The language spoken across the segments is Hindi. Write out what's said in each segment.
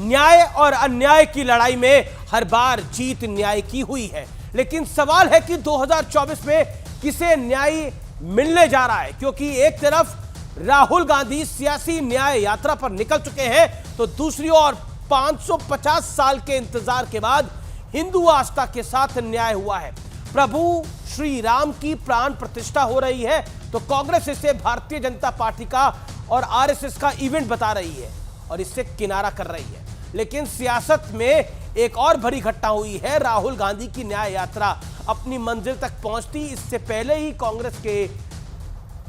न्याय और अन्याय की लड़ाई में हर बार जीत न्याय की हुई है, लेकिन सवाल है कि 2024 में किसे न्याय मिलने जा रहा है, क्योंकि एक तरफ राहुल गांधी सियासी न्याय यात्रा पर निकल चुके हैं, तो दूसरी ओर 550 साल के इंतजार के बाद हिंदू आस्था के साथ न्याय हुआ है। प्रभु श्री राम की प्राण प्रतिष्ठा हो रही है, तो कांग्रेस इसे भारतीय जनता पार्टी का और आरएसएस का इवेंट बता रही है और इससे किनारा कर रही है। लेकिन सियासत में एक और बड़ी घटना हुई है। राहुल गांधी की न्याय यात्रा अपनी मंजिल तक पहुंचती इससे पहले ही कांग्रेस के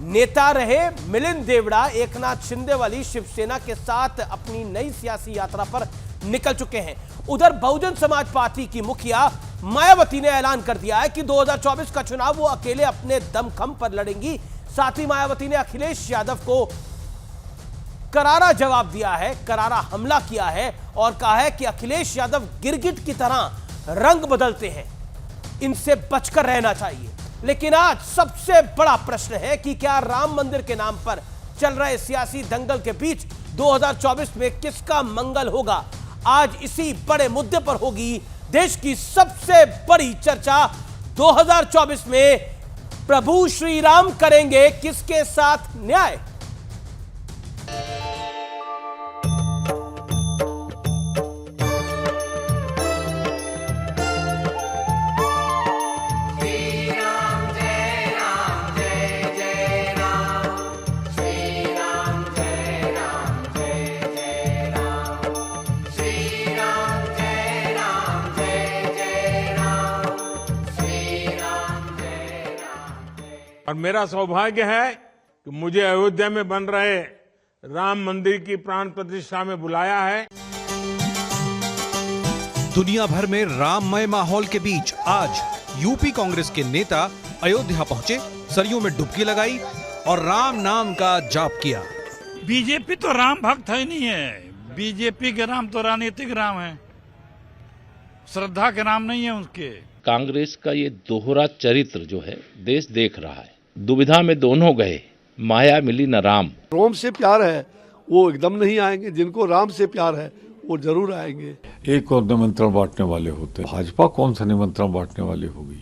नेता रहे मिलिंद देवड़ा एकनाथ शिंदे वाली शिवसेना के साथ अपनी नई सियासी यात्रा पर निकल चुके हैं। उधर बहुजन समाज पार्टी की मुखिया मायावती ने ऐलान कर दिया है कि 2024 का चुनाव वो अकेले अपने दमखम पर लड़ेंगी। साथ ही मायावती ने अखिलेश यादव को करारा जवाब दिया है, करारा हमला किया है और कहा है कि अखिलेश यादव गिरगिट की तरह रंग बदलते हैं, इनसे बचकर रहना चाहिए। लेकिन आज सबसे बड़ा प्रश्न है कि क्या राम मंदिर के नाम पर चल रहे सियासी दंगल के बीच 2024 में किसका मंगल होगा? आज इसी बड़े मुद्दे पर होगी देश की सबसे बड़ी चर्चा। 2024 में प्रभु श्री राम करेंगे किसके साथ न्याय? और मेरा सौभाग्य है कि मुझे अयोध्या में बन रहे राम मंदिर की प्राण प्रतिष्ठा में बुलाया है। दुनिया भर में राममय माहौल के बीच आज यूपी कांग्रेस के नेता अयोध्या पहुंचे, सरयू में डुबकी लगाई और राम नाम का जाप किया। बीजेपी तो राम भक्त है नहीं है, बीजेपी के राम तो राजनीतिक राम है, श्रद्धा के नाम नहीं है उसके। कांग्रेस का ये दोहरा चरित्र जो है देश देख रहा है। दुविधा में दोनों गए, माया मिली न राम। रोम से प्यार है वो एकदम नहीं आएंगे, जिनको राम से प्यार है वो जरूर आएंगे। एक और निमंत्रण बांटने वाले होते, भाजपा कौन सा निमंत्रण बांटने वाली होगी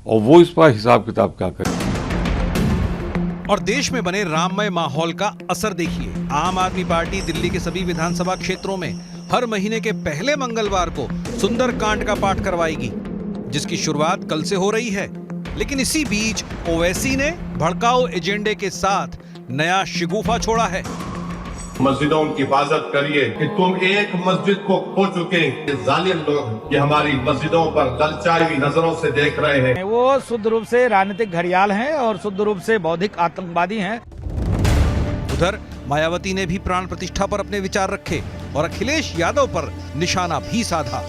और वो इस पर हिसाब किताब क्या करेगी। और देश में बने राममय माहौल का असर देखिए। आम आदमी पार्टी दिल्ली के सभी विधानसभा क्षेत्रों में हर महीने के पहले मंगलवार को सुंदरकांड का पाठ करवाएगी, जिसकी शुरुआत कल से हो रही है। लेकिन इसी बीच ओवैसी ने भड़काऊ एजेंडे के साथ नया शिगुफा छोड़ा है। मस्जिदों की हिफाजत करिए कि तुम एक मस्जिद को खो चुके जालिम लोग कि हमारी मस्जिदों पर ललचाई हुई नजरों से देख रहे हैं। वो शुद्ध रूप से राजनीतिक घड़ियाल हैं और शुद्ध रूप से बौद्धिक आतंकवादी हैं। उधर मायावती ने भी प्राण प्रतिष्ठा पर अपने विचार रखे और अखिलेश यादव पर निशाना भी साधा।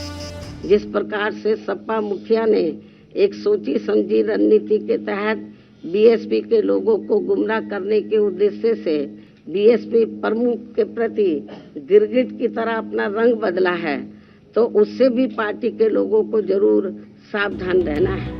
जिस प्रकार से सपा मुखिया ने एक सोची समझी रणनीति के तहत बीएसपी के लोगों को गुमराह करने के उद्देश्य से बीएसपी प्रमुख के प्रति गिरगिट की तरह अपना रंग बदला है, तो उससे भी पार्टी के लोगों को जरूर सावधान रहना है।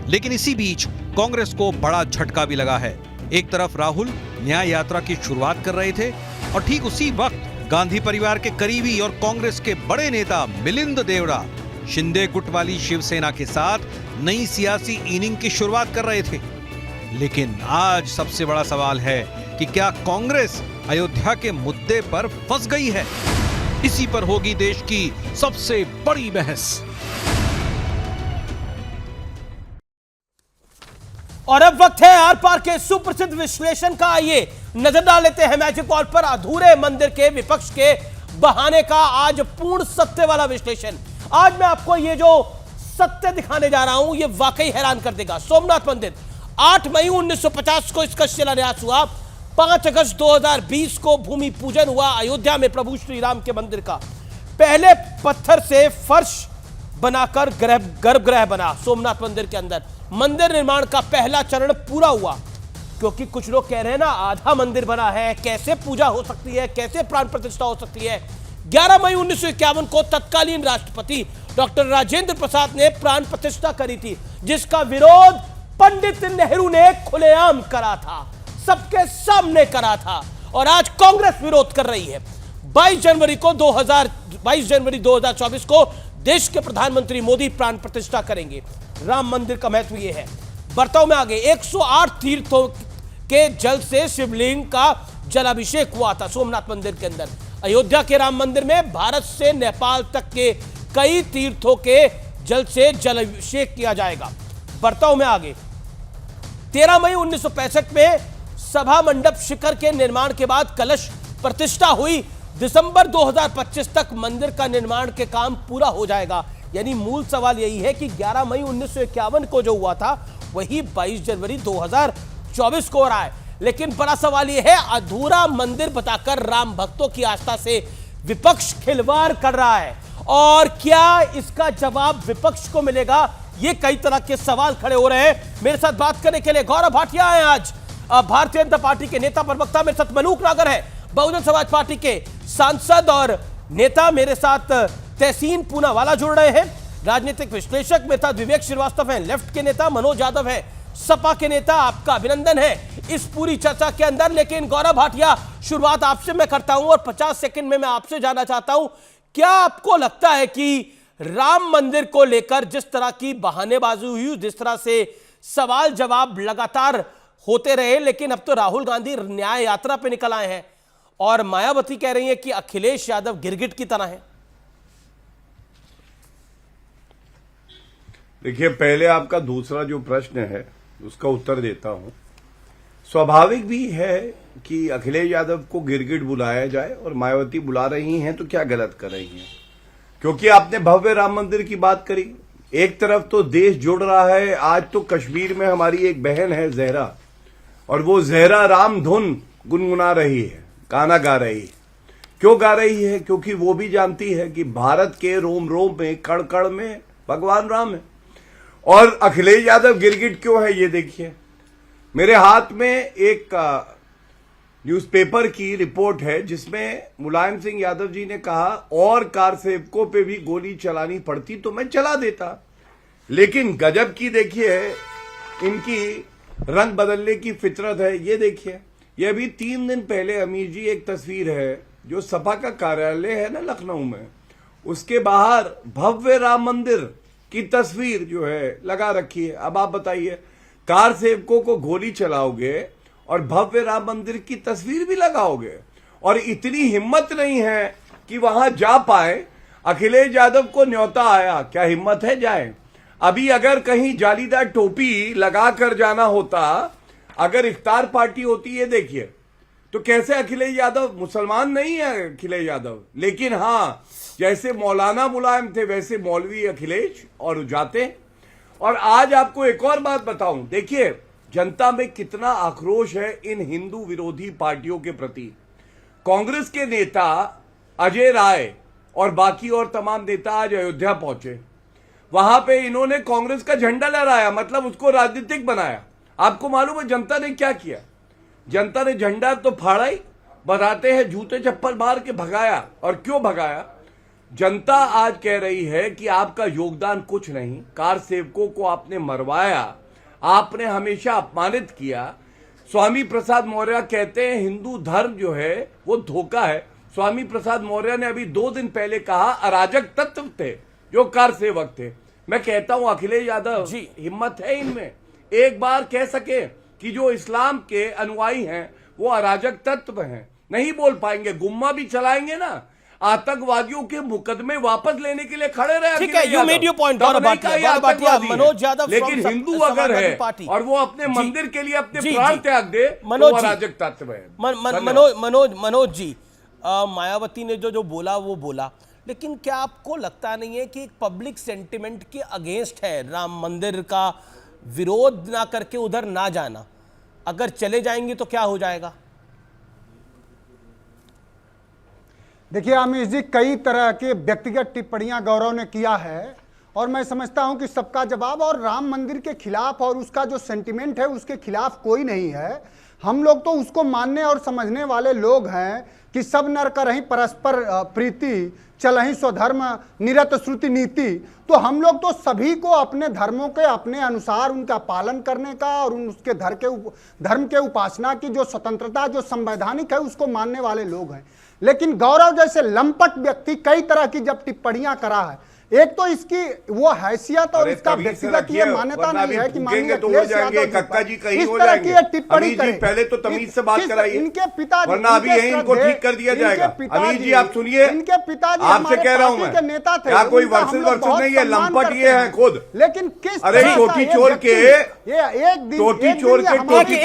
लेकिन इसी बीच कांग्रेस को बड़ा झटका भी लगा है। एक तरफ राहुल न्याय यात्रा की शुरुआत कर रहे थे और ठीक उसी वक्त गांधी परिवार के करीबी और कांग्रेस के बड़े नेता मिलिंद देवड़ा शिंदे गुट वाली शिवसेना के साथ नई सियासी इनिंग की शुरुआत कर रहे थे। लेकिन आज सबसे बड़ा सवाल है कि क्या कांग्रेस अयोध्या के मुद्दे पर फंस गई है? इसी पर होगी देश की सबसे बड़ी बहस। और अब वक्त है आर पार के सुप्रसिद्ध विश्लेषण का। आइए नजर डाल लेते हैं मैजिक वॉल पर अधूरे मंदिर के विपक्ष के बहाने का आज पूर्ण सत्य वाला विश्लेषण। आज मैं आपको ये जो सत्य दिखाने जा रहा हूं ये वाकई हैरान कर देगा। सोमनाथ मंदिर 8 मई 1950 को इसका शिलान्यास हुआ। 5 अगस्त 2020 को भूमि पूजन हुआ अयोध्या में प्रभु श्री राम के मंदिर का। पहले पत्थर से फर्श बनाकर गर्भगृह बना सोमनाथ मंदिर के अंदर। मंदिर निर्माण का पहला चरण पूरा हुआ, क्योंकि कुछ लोग कह रहे हैं ना आधा मंदिर बना है, कैसे पूजा हो सकती है, कैसे प्राण प्रतिष्ठा हो सकती है। 11 मई 1951 को तत्कालीन राष्ट्रपति डॉक्टर राजेंद्र प्रसाद ने प्राण प्रतिष्ठा करी थी, जिसका विरोध पंडित नेहरू ने खुलेआम करा था, सबके सामने करा था और आज कांग्रेस विरोध कर रही है। 22 जनवरी 2024 को देश के प्रधानमंत्री मोदी प्राण प्रतिष्ठा करेंगे। राम मंदिर का महत्व यह है। बर्ताव में आगे 108 तीर्थों के जल से शिवलिंग का जलाभिषेक हुआ था सोमनाथ मंदिर के अंदर। अयोध्या के राम मंदिर में भारत से नेपाल तक के कई तीर्थों के जल से जलाभिषेक किया जाएगा। बर्ताव में आगे 13 मई 1965 में सभा मंडप शिखर के निर्माण के बाद कलश प्रतिष्ठा हुई। दिसंबर 2025 तक मंदिर का निर्माण के काम पूरा हो जाएगा। यानी मूल सवाल यही है कि 11 मई 1951 को जो हुआ था वही 22 जनवरी 2024 को हो रहा है। लेकिन बड़ा सवाल यह है, अधूरा मंदिर बताकर राम भक्तों की आस्था से विपक्ष खिलवाड़ कर रहा है, और क्या इसका जवाब विपक्ष को मिलेगा? ये कई तरह के सवाल खड़े हो रहे हैं। मेरे साथ बात करने के लिए गौरव भाटिया हैं आज भारतीय जनता पार्टी के नेता प्रवक्ता। मेरे साथ मलूक नागर है बहुजन समाज पार्टी के सांसद और नेता। मेरे साथ तहसीन पूनावाला जुड़ रहे हैं राजनीतिक विश्लेषक। मेरे साथ विवेक श्रीवास्तव हैं लेफ्ट के नेता। मनोज यादव है सपा के नेता। आपका अभिनंदन है इस पूरी चर्चा के अंदर। लेकिन गौरव भाटिया, शुरुआत आपसे मैं करता हूं और 50 सेकंड में मैं आपसे जानना चाहता हूं, क्या आपको लगता है कि राम मंदिर को लेकर जिस तरह की बहानेबाजी हुई, जिस तरह से सवाल जवाब लगातार होते रहे, लेकिन अब तो राहुल गांधी न्याय यात्रा पे निकल आए हैं और मायावती कह रही है कि अखिलेश यादव गिरगिट की तरह है? देखिए, पहले आपका दूसरा जो प्रश्न है उसका उत्तर देता हूं। स्वाभाविक भी है कि अखिलेश यादव को गिरगिट बुलाया जाए, और मायावती बुला रही हैं तो क्या गलत कर रही हैं, क्योंकि आपने भव्य राम मंदिर की बात करी। एक तरफ तो देश जुड़ रहा है। आज तो कश्मीर में हमारी एक बहन है जहरा, और वो जहरा राम धुन गुनगुना रही है, गाना गा रही है। क्यों गा रही है? क्योंकि वो भी जानती है कि भारत के रोम रोम में, कण कण में भगवान राम है। और अखिलेश यादव गिरगिट क्यों है, ये देखिए। मेरे हाथ में एक न्यूज़पेपर की रिपोर्ट है जिसमें मुलायम सिंह यादव जी ने कहा, और कार सेवकों पे भी गोली चलानी पड़ती तो मैं चला देता। लेकिन गजब की देखिए इनकी रंग बदलने की फितरत है। ये देखिए, ये अभी 3 दिन पहले अमीर जी एक तस्वीर है जो सपा का कार्यालय है ना लखनऊ में, उसके बाहर भव्य राम मंदिर की तस्वीर जो है लगा रखी है। अब आप बताइए, कार सेवकों को गोली चलाओगे और भव्य राम मंदिर की तस्वीर भी लगाओगे, और इतनी हिम्मत नहीं है कि वहां जा पाए। अखिलेश यादव को न्योता आया, क्या हिम्मत है जाए? अभी अगर कहीं जालीदार टोपी लगाकर जाना होता, अगर इफ्तार पार्टी होती है देखिए, तो कैसे अखिलेश यादव, मुसलमान नहीं है अखिलेश यादव, लेकिन हां जैसे मौलाना मुलायम थे वैसे मौलवी अखिलेश और जाते। और आज आपको एक और बात बताऊं, देखिए जनता में कितना आक्रोश है इन हिंदू विरोधी पार्टियों के प्रति। कांग्रेस के नेता अजय राय और बाकी और तमाम नेता आज अयोध्या पहुंचे। वहां पे इन्होंने कांग्रेस का झंडा लहराया, मतलब उसको राजनीतिक बनाया। आपको मालूम है जनता ने क्या किया? जनता ने झंडा तो फाड़ा ही, बताते हैं जूते चप्पल मार के भगाया। और क्यों भगाया? जनता आज कह रही है कि आपका योगदान कुछ नहीं, कार सेवकों को आपने मरवाया, आपने हमेशा अपमानित किया। स्वामी प्रसाद मौर्य कहते हैं हिंदू धर्म जो है वो धोखा है। स्वामी प्रसाद मौर्य ने अभी 2 दिन पहले कहा अराजक तत्व थे जो कार सेवक थे। मैं कहता हूं अखिलेश यादव जी, हिम्मत है इनमें, एक बार कह सके कि जो इस्लाम के अनुयायी हैं वो अराजक तत्व हैं। नहीं बोल पाएंगे, गुम्मा भी चलाएंगे ना, आतंकवादियों के मुकदमे वापस लेने के लिए खड़े रहे। ठीक है, you made your point Manoj Yadav. लेकिन हिंदू अगर है और वो अपने मंदिर के लिए अपने प्राण त्याग दे, तो अराजक तत्व है। मनोज जी, मायावती ने जो बोला वो बोला, लेकिन क्या आपको लगता नहीं है कि एक पब्लिक सेंटिमेंट के अगेंस्ट है राम मंदिर का विरोध ना करके उधर ना जाना? अगर चले जाएंगे तो क्या हो जाएगा? देखिए अमीश जी, कई तरह के व्यक्तिगत टिप्पणियां गौरव ने किया है, और मैं समझता हूं कि सबका जवाब और राम मंदिर के खिलाफ और उसका जो सेंटिमेंट है उसके खिलाफ कोई नहीं है। हम लोग तो उसको मानने और समझने वाले लोग हैं कि सब नर करहीं परस्पर प्रीति, चलहीं स्वधर्म निरत श्रुति नीति। तो हम लोग तो सभी को अपने धर्मों के अपने अनुसार उनका पालन करने का और उसके धर्म के उपासना की जो स्वतंत्रता जो संवैधानिक है उसको मानने वाले लोग हैं। लेकिन गौरव जैसे लंपट व्यक्ति कई तरह की जब टिप्पणियां करा है, एक तो इसकी वो हैसियत और इसका व्यक्तिगत ये मान्यता नहीं है कि माननीय अखिलेश यादव कक्का जी कहीं इस हो तरह की जाएंगे। एक टिप्पणी अमीर जी करें। पहले तो तमीज से बात कराइए, इनके पिताजी, वरना अभी यही इनको ठीक कर दिया जाएगा। अमीर जी आप सुनिए, इनके पिताजी आपसे कह रहा हूं मैं, नेता थे, क्या कोई उनका हम वर्सेस लोग वर्सेस बहुत नहीं है, सम्मान लंपट करते ये है हैं। खुद। लेकिन किस अरे तरह का चोटी एक चोर व्यक्ति, के एक दिन चोटी चोर के हमारे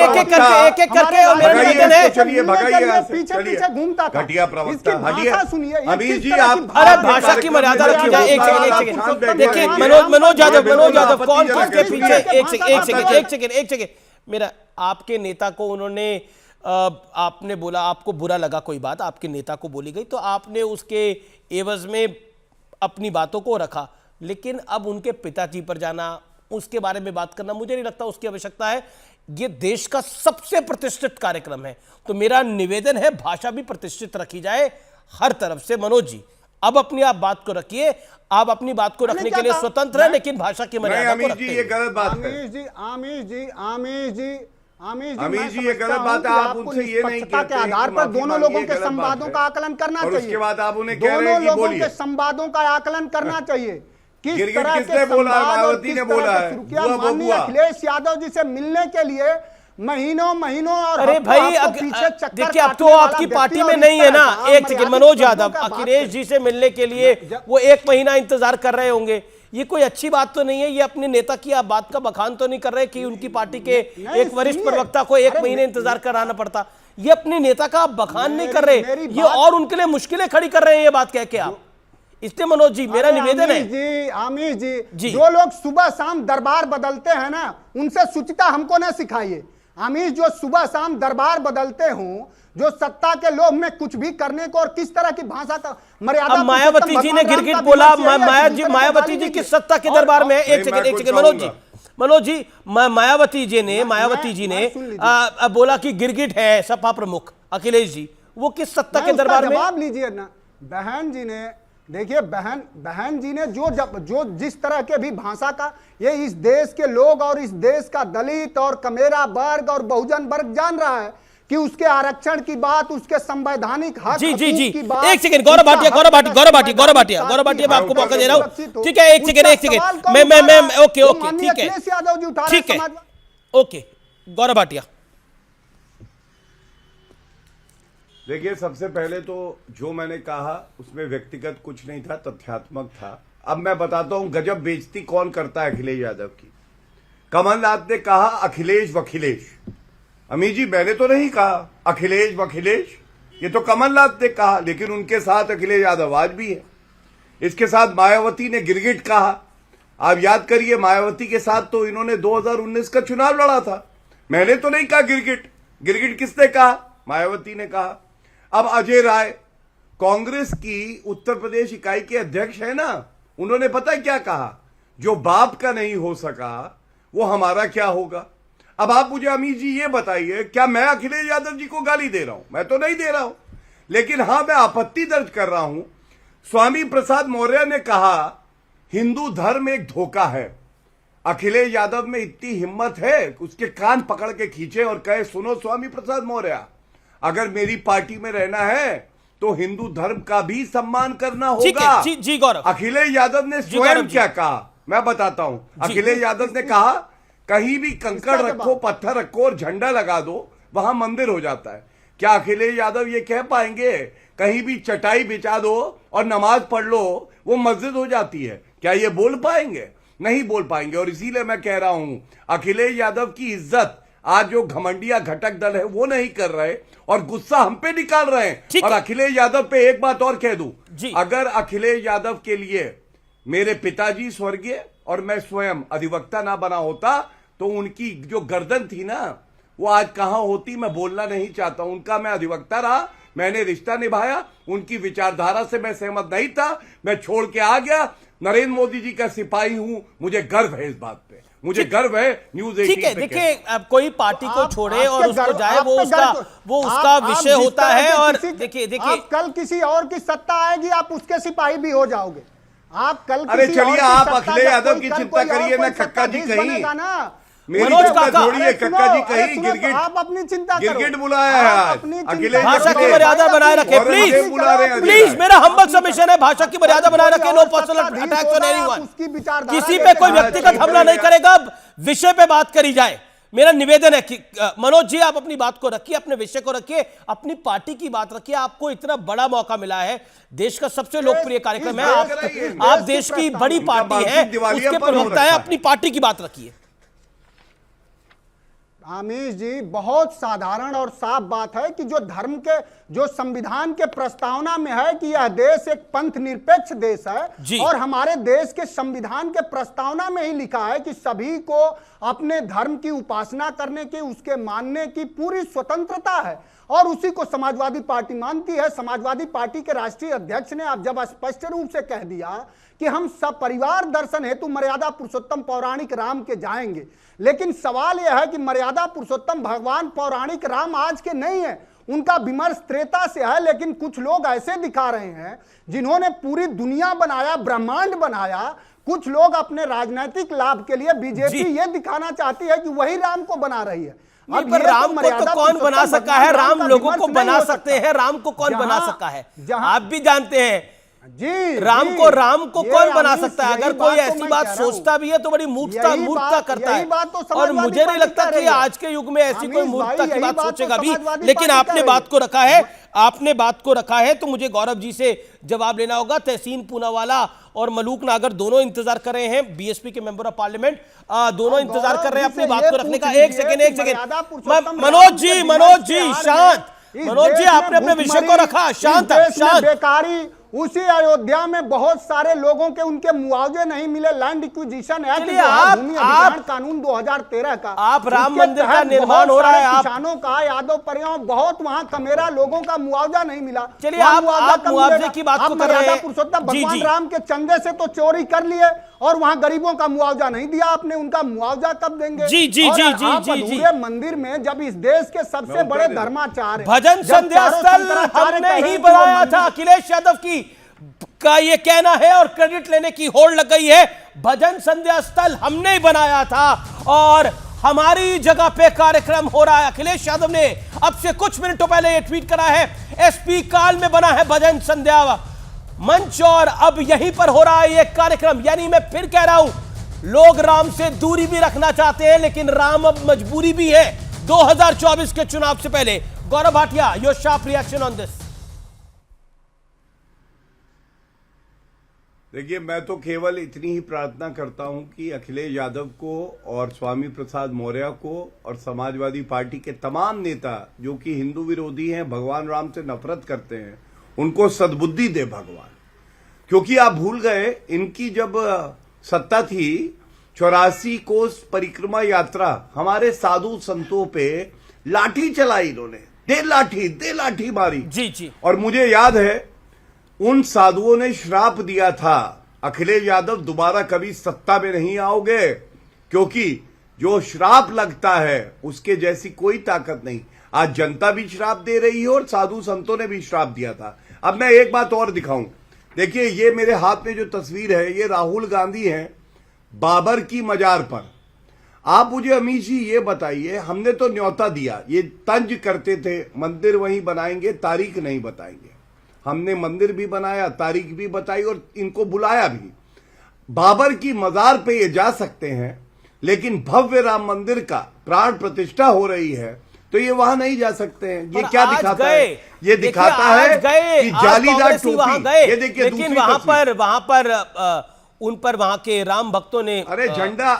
एक एक करके और मेरा निवेदन है, चलिए भगाइए, पीछे पीछे घूमता था। घटिया प्रवक्ता हटिए। सुनिए अमीर जी आप अरे भाषा की मर्यादा रखी जाए। एक सेकंड देखिए, मनोज यादव कौन किसके पीछे, एक सेकंड मेरा, आपके नेता को उन्होंने आपने बोला आपको बुरा लगा कोई बात आपके नेता को बोली गई, तो आपने उसके एवज में अपनी बातों को रखा, लेकिन अब उनके पिताजी पर जाना, उसके बारे में बात करना, मुझे नहीं लगता उसकी आवश्यकता है। यह देश का सबसे प्रतिष्ठित कार्यक्रम है, तो मेरा निवेदन है भाषा भी प्रतिष्ठित रखी जाए हर तरफ से। मनोज जी अब अपनी आप बात को रखिए, आप अपनी बात को रखने के लिए स्वतंत्र है, लेकिन भाषा की मर्यादा को रखते हैं। ये गलत बात है। आमिर जी ये गलत बात है। आप उनसे ये नहीं कहते के आधार पर दोनों लोगों के संवादों का आकलन करना चाहिए। उसके बाद आप उन्हें कह रहे दोनों हैं कि लोगों बोलिए। के संवादों का आकलन करना चाहिए। किस गिरगिट तरह किसने के बोला? संवाद और मायावती किस ने तरह बोला के है। शुरू किया? बुआ माननीय बबुआ। अखिलेश यादव जी से मिलने के लिए महीनों और अरे हफ्तों भाई पीछे चक्कर देखिए, अब तो काटने वाला आपकी व्यक्ति पार्टी और में इस नहीं है तरह ना। का एक सेकंड, अमर्यादित मनोज शब्दों यादव का बात अखिलेश जी से मिलने के लिए वो 1 महीना इंतजार कर रहे होंगे, ये कोई अच्छी बात तो नहीं है। ये अपने नेता की आप बात का बखान तो नहीं कर रहे कि उनकी पार्टी के एक वरिष्ठ प्रवक्ता को 1 महीने इंतजार कराना पड़ता। ये अपने नेता का आप बखान नहीं कर रहे, ये और उनके लिए मुश्किलें खड़ी कर रहे हैं ये बात कह के आप। इसलिए मनोज जी मेरा निवेदन है, आमिर जी जो लोग सुबह शाम दरबार बदलते हैं ना, उनसे शुचिता हमको ना सिखाइए। आमिर जो सुबह शाम दरबार बदलते हों, जो सत्ता के लोभ में कुछ भी करने को और किस तरह की भाषा का मर्यादा। अब मायावती जी ने गिरगिट बोला, मायावती जी किस सत्ता के दरबार में है? एक सेकंड मनोज जी मायावती जी ने बोला कि गिरगिट है सपा प्रमुख अखिलेश जी, वो किस सत्ता के दरबार में? जवाब लीजिए ना। बहन जी ने देखिए, बहन जी ने जो जिस तरह के भी भाषा का, ये इस देश के लोग और इस देश का दलित और कमेरा वर्ग और बहुजन वर्ग जान रहा है कि उसके आरक्षण की बात, उसके संवैधानिक हक जी की बात। एक सेकंड, गौरव भाटिया मैं आपको मौका दे रहा हूं। ठीक है, एक सेकंड मैं ओके ठीक है ओके गौरव भाटिया। देखिए, सबसे पहले तो जो मैंने कहा उसमें व्यक्तिगत कुछ नहीं था, तथ्यात्मक था। अब मैं बताता हूं गजब बेइज्जती कौन करता है अखिलेश यादव की। कमलनाथ ने कहा अखिलेश वखिलेश। अमीर जी मैंने तो नहीं कहा अखिलेश वखिलेश, ये तो कमलनाथ ने कहा, लेकिन उनके साथ अखिलेश यादव आज भी है। इसके साथ मायावती ने गिरगिट कहा। आप याद करिए, मायावती के साथ तो इन्होंने 2019 का चुनाव लड़ा था। मैंने तो नहीं कहा गिरगिट किसने कहा? मायावती ने कहा। अब अजय राय कांग्रेस की उत्तर प्रदेश इकाई के अध्यक्ष है ना, उन्होंने पता क्या कहा? जो बाप का नहीं हो सका वो हमारा क्या होगा। अब आप मुझे अमीर जी ये बताइए, क्या मैं अखिलेश यादव जी को गाली दे रहा हूं? मैं तो नहीं दे रहा हूं, लेकिन हां मैं आपत्ति दर्ज कर रहा हूं। स्वामी प्रसाद मौर्य ने कहा हिंदू धर्म एक धोखा है। अखिलेश यादव में इतनी हिम्मत है उसके कान पकड़ के खींचे और कहे सुनो स्वामी प्रसाद मौर्य, अगर मेरी पार्टी में रहना है तो हिंदू धर्म का भी सम्मान करना होगा। जी गौरव। अखिलेश यादव ने स्वयं क्या कहा मैं बताता हूं। अखिलेश यादव ने कहा कहीं भी कंकड़ रखो, पत्थर रखो और झंडा लगा दो, वहां मंदिर हो जाता है। क्या अखिलेश यादव ये कह पाएंगे कहीं भी चटाई बिछा दो और नमाज पढ़ लो वो मस्जिद हो जाती है? क्या ये बोल पाएंगे? नहीं बोल पाएंगे। और इसीलिए मैं कह रहा हूं अखिलेश यादव की इज्जत आज जो घमंडिया घटक दल है वो नहीं कर रहे और गुस्सा हम पे निकाल रहे हैं। और अखिलेश यादव पे एक बात और कह दूं, अगर अखिलेश यादव के लिए मेरे पिताजी स्वर्गीय और मैं स्वयं अधिवक्ता ना बना होता तो उनकी जो गर्दन थी ना वो आज कहां होती मैं बोलना नहीं चाहता। उनका मैं अधिवक्ता रहा, मैंने रिश्ता निभाया, उनकी विचारधारा से मैं सहमत नहीं था, मैं छोड़ के आ गया। नरेंद्र मोदी जी का सिपाही हूं, मुझे गर्व है इस बात पे, मुझे गर्व है न्यूज़ 18 ठीक है। देखिए, अब कोई पार्टी को छोड़े और उसको जाए वो उसका विषय होता है। और देखिए आप कल किसी और की सत्ता आएगी, आप उसके सिपाही भी हो जाओगे। आप कल अरे चलिए, आप अखिलेश यादव की चिंता करिए ना, कक्का जी कहीं मेरी मनोज चिंता काका, थोड़ी है, कक्का जी कहीं गिरगिट आप अपनी चिंता करो, गिरगिट बुलाया है आप आज। अपनी चिंता अखिलेश करो। भाषा की यादव मर्यादा बनाए रखे और प्लीज, मुझे बुला रहे हैं प्लीज, अधिकार। मेरा हम्बल सबमिशन है, भाषा की मर्यादा बनाए रखे, no personal attacks on anyone, किसी पे कोई व्यक्तिगत हमला नहीं करेगा, विषय पे बात करी जाए। मेरा निवेदन है कि मनोज जी आप अपनी बात को रखिए, अपने विषय को रखिए, अपनी पार्टी की बात रखिए। आपको इतना बड़ा मौका मिला है, देश का सबसे लोकप्रिय कार्यक्रम है, आप देश की बड़ी पार्टी है, उसके प्रवक्ता है, अपनी पार्टी की बात रखिए। आमिष जी, बहुत साधारण और साफ बात है कि जो धर्म के, जो संविधान के प्रस्तावना में है कि यह देश एक पंथ निरपेक्ष देश है, और हमारे देश के संविधान के प्रस्तावना में ही लिखा है कि सभी को अपने धर्म की उपासना करने की, उसके मानने की पूरी स्वतंत्रता है, और उसी को समाजवादी पार्टी मानती है। समाजवादी पार्टी के राष्ट्रीय अध्यक्ष ने अब जब स्पष्ट रूप से कह दिया कि हम सब परिवार दर्शन हेतु मर्यादा पुरुषोत्तम पौराणिक राम के जाएंगे, लेकिन सवाल यह है कि मर्यादा पुरुषोत्तम भगवान पौराणिक राम आज के नहीं है, उनका विमर्श त्रेता से है। लेकिन कुछ लोग ऐसे दिखा रहे हैं जिन्होंने पूरी दुनिया बनाया, ब्रह्मांड बनाया, कुछ लोग अपने राजनीतिक लाभ के लिए, बीजेपी ये दिखाना चाहती है कि वही राम को बना रही है। अब पर राम को तो कौन बना सका है? राम लोगों को बना सकते हैं, राम को कौन बना सका है? आप भी जानते हैं जी, राम को कौन बना सकता है? अगर कोई ऐसी बात सोचता भी है तो बड़ी मूर्खता करता है, और मुझे नहीं लगता कि आज के युग में ऐसी कोई मूर्खता की बात सोचेगा भी। लेकिन आपने बात को रखा है, आपने बात को रखा है, तो मुझे गौरव जी से जवाब लेना होगा। तहसीन पूनावाला और मलूक नागर दोनों इंतजार कर रहे हैं, बीएसपी के मेंबर ऑफ पार्लियामेंट दोनों इंतजार कर रहे हैं अपनी बात को रखने का। एक सेकेंड मनोज जी शांत, मनोज जी आपने अपने विषय को रखा, शांत शांत। बेकारी, उसी अयोध्या में बहुत सारे लोगों के उनके मुआवजे नहीं मिले, लैंड एक्विजिशन एक्ट, भूमि अधिग्रहण कानून 2013 का, आप राम मंदिर का निर्माण हो रहा है, किसानों का, यादव परिवार, बहुत वहां कमेरा लोगों का मुआवजा नहीं मिला। चलिए आप मुआवजे की बात को कर रहे हैं, पुरुषोत्तम भगवान राम के चंदे से तो चोरी कर लिए, और वहां गरीबों का मुआवजा नहीं दिया आपने, उनका मुआवजा कब देंगे? जी अधूरे मंदिर में जब इस देश के सबसे बड़े धर्माचार्य भजन संध्या स्थल हमने ही बनाया था, अखिलेश यादव का ये कहना है, और क्रेडिट लेने की होड़ लग गई है। भजन संध्या स्थल हमने ही बनाया था, और हमारी जगह पे कार्यक्रम हो रहा है। अखिलेश यादव ने अब से कुछ मिनटों पहले ये ट्वीट करा है, एसपी काल में बना है भजन संध्या मंच, और अब यहीं पर हो रहा है ये कार्यक्रम। यानी मैं फिर कह रहा हूं, लोग राम से दूरी भी रखना चाहते हैं, लेकिन राम अब मजबूरी भी है 2024 के चुनाव से पहले। Gaurav Bhatia, your sharp reaction on this. देखिए, मैं तो केवल इतनी ही प्रार्थना करता हूं कि अखिलेश यादव को और स्वामी प्रसाद मौर्य को और समाजवादी पार्टी के तमाम नेता जो कि हिंदू विरोधी हैं, भगवान राम से नफरत करते हैं, उनको सद्बुद्धि दे भगवान। क्योंकि आप भूल गए, इनकी जब सत्ता थी 84 कोस परिक्रमा यात्रा, हमारे साधु संतों पे लाठी चलाई इन्होंने, दे लाठी मारी। जी। और मुझे याद है उन साधुओं ने श्राप दिया था, अखिलेश यादव दोबारा कभी सत्ता में नहीं आओगे, क्योंकि जो श्राप लगता है उसके जैसी कोई ताकत नहीं। आज जनता भी श्राप दे रही है और साधु संतों ने भी श्राप दिया था। अब मैं एक बात और दिखाऊं, देखिए ये मेरे हाथ में जो तस्वीर है, ये राहुल गांधी है बाबर की मजार पर। आप मुझे अमीश जी ये बताइए, हमने तो न्योता दिया, ये तंज करते थे मंदिर वहीं बनाएंगे, तारीख नहीं बताएंगे। हमने मंदिर भी बनाया, तारीख भी बताई और इनको बुलाया भी। बाबर की मजार पे ये जा सकते हैं, लेकिन भव्य राम मंदिर का प्राण प्रतिष्ठा हो रही है तो ये वहां नहीं जा सकते हैं। ये क्या दिखाता है? ये दिखाता है कि जालीदार टोपी। ये देखिए, लेकिन वहां पर उन पर वहां के राम भक्तों ने, अरे झंडा,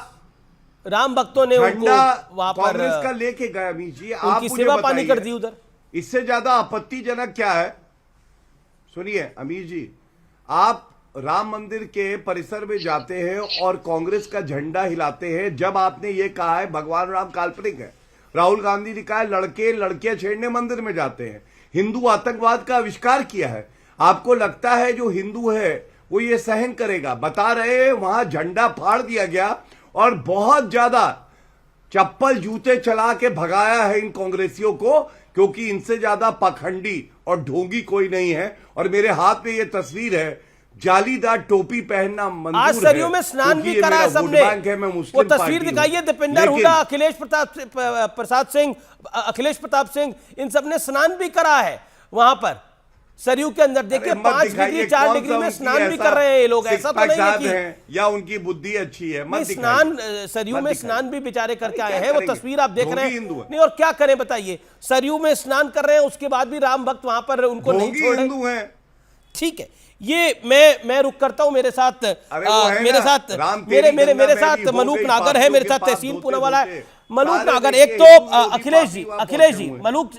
राम भक्तों ने उनको वहां पर कांग्रेस का लेके गए। अमीश जी, आप मुझे सेवा पानी कर दी उधर। इससे ज्यादा आपत्तिजनक क्या है? सुनिए अमीर जी, आप राम मंदिर के परिसर में जाते हैं और कांग्रेस का झंडा हिलाते हैं, जब आपने ये कहा है भगवान राम काल्पनिक है। राहुल गांधी ने कहा है लड़के लड़कियां छेड़ने मंदिर में जाते हैं, हिंदू आतंकवाद का आविष्कार किया है। आपको लगता है जो हिंदू है वो ये सहन करेगा? बता रहे हैं वहां झंडा फाड़ दिया गया और बहुत ज्यादा चप्पल जूते चला के भगाया है इन कांग्रेसियों को, क्योंकि इनसे ज्यादा पाखंडी और ढोंगी कोई नहीं है। और मेरे हाथ में ये तस्वीर है, जालीदार टोपी पहनना मंजूर है। आज सरयू में स्नान भी करा है सबने। वो तस्वीर दिखाइए, दीपेंद्र हुड्डा, अखिलेश प्रताप सिंह, इन सब ने स्नान भी करा है वहां पर सरयू के अंदर। देखिए 5 डिग्री 4 डिग्री में स्नान भी कर रहे हैं ये लोग। ऐसा तो नहीं है कि या उनकी बुद्धि अच्छी है। मत स्नान सरयू में स्नान भी बेचारे करके आए हैं। वो तस्वीर आप देख रहे हैं। नहीं और क्या करें बताइए, सरयू में स्नान कर रहे हैं, उसके बाद भी राम भक्त वहां पर उनको नहीं छोड़ रहे। ठीक है, ये मैं रुक करता हूं। मेरे साथ मलूक नागर है, मेरे साथ तहसीन पूनावाला है। मलूक नागर, एक तो अखिलेश जी,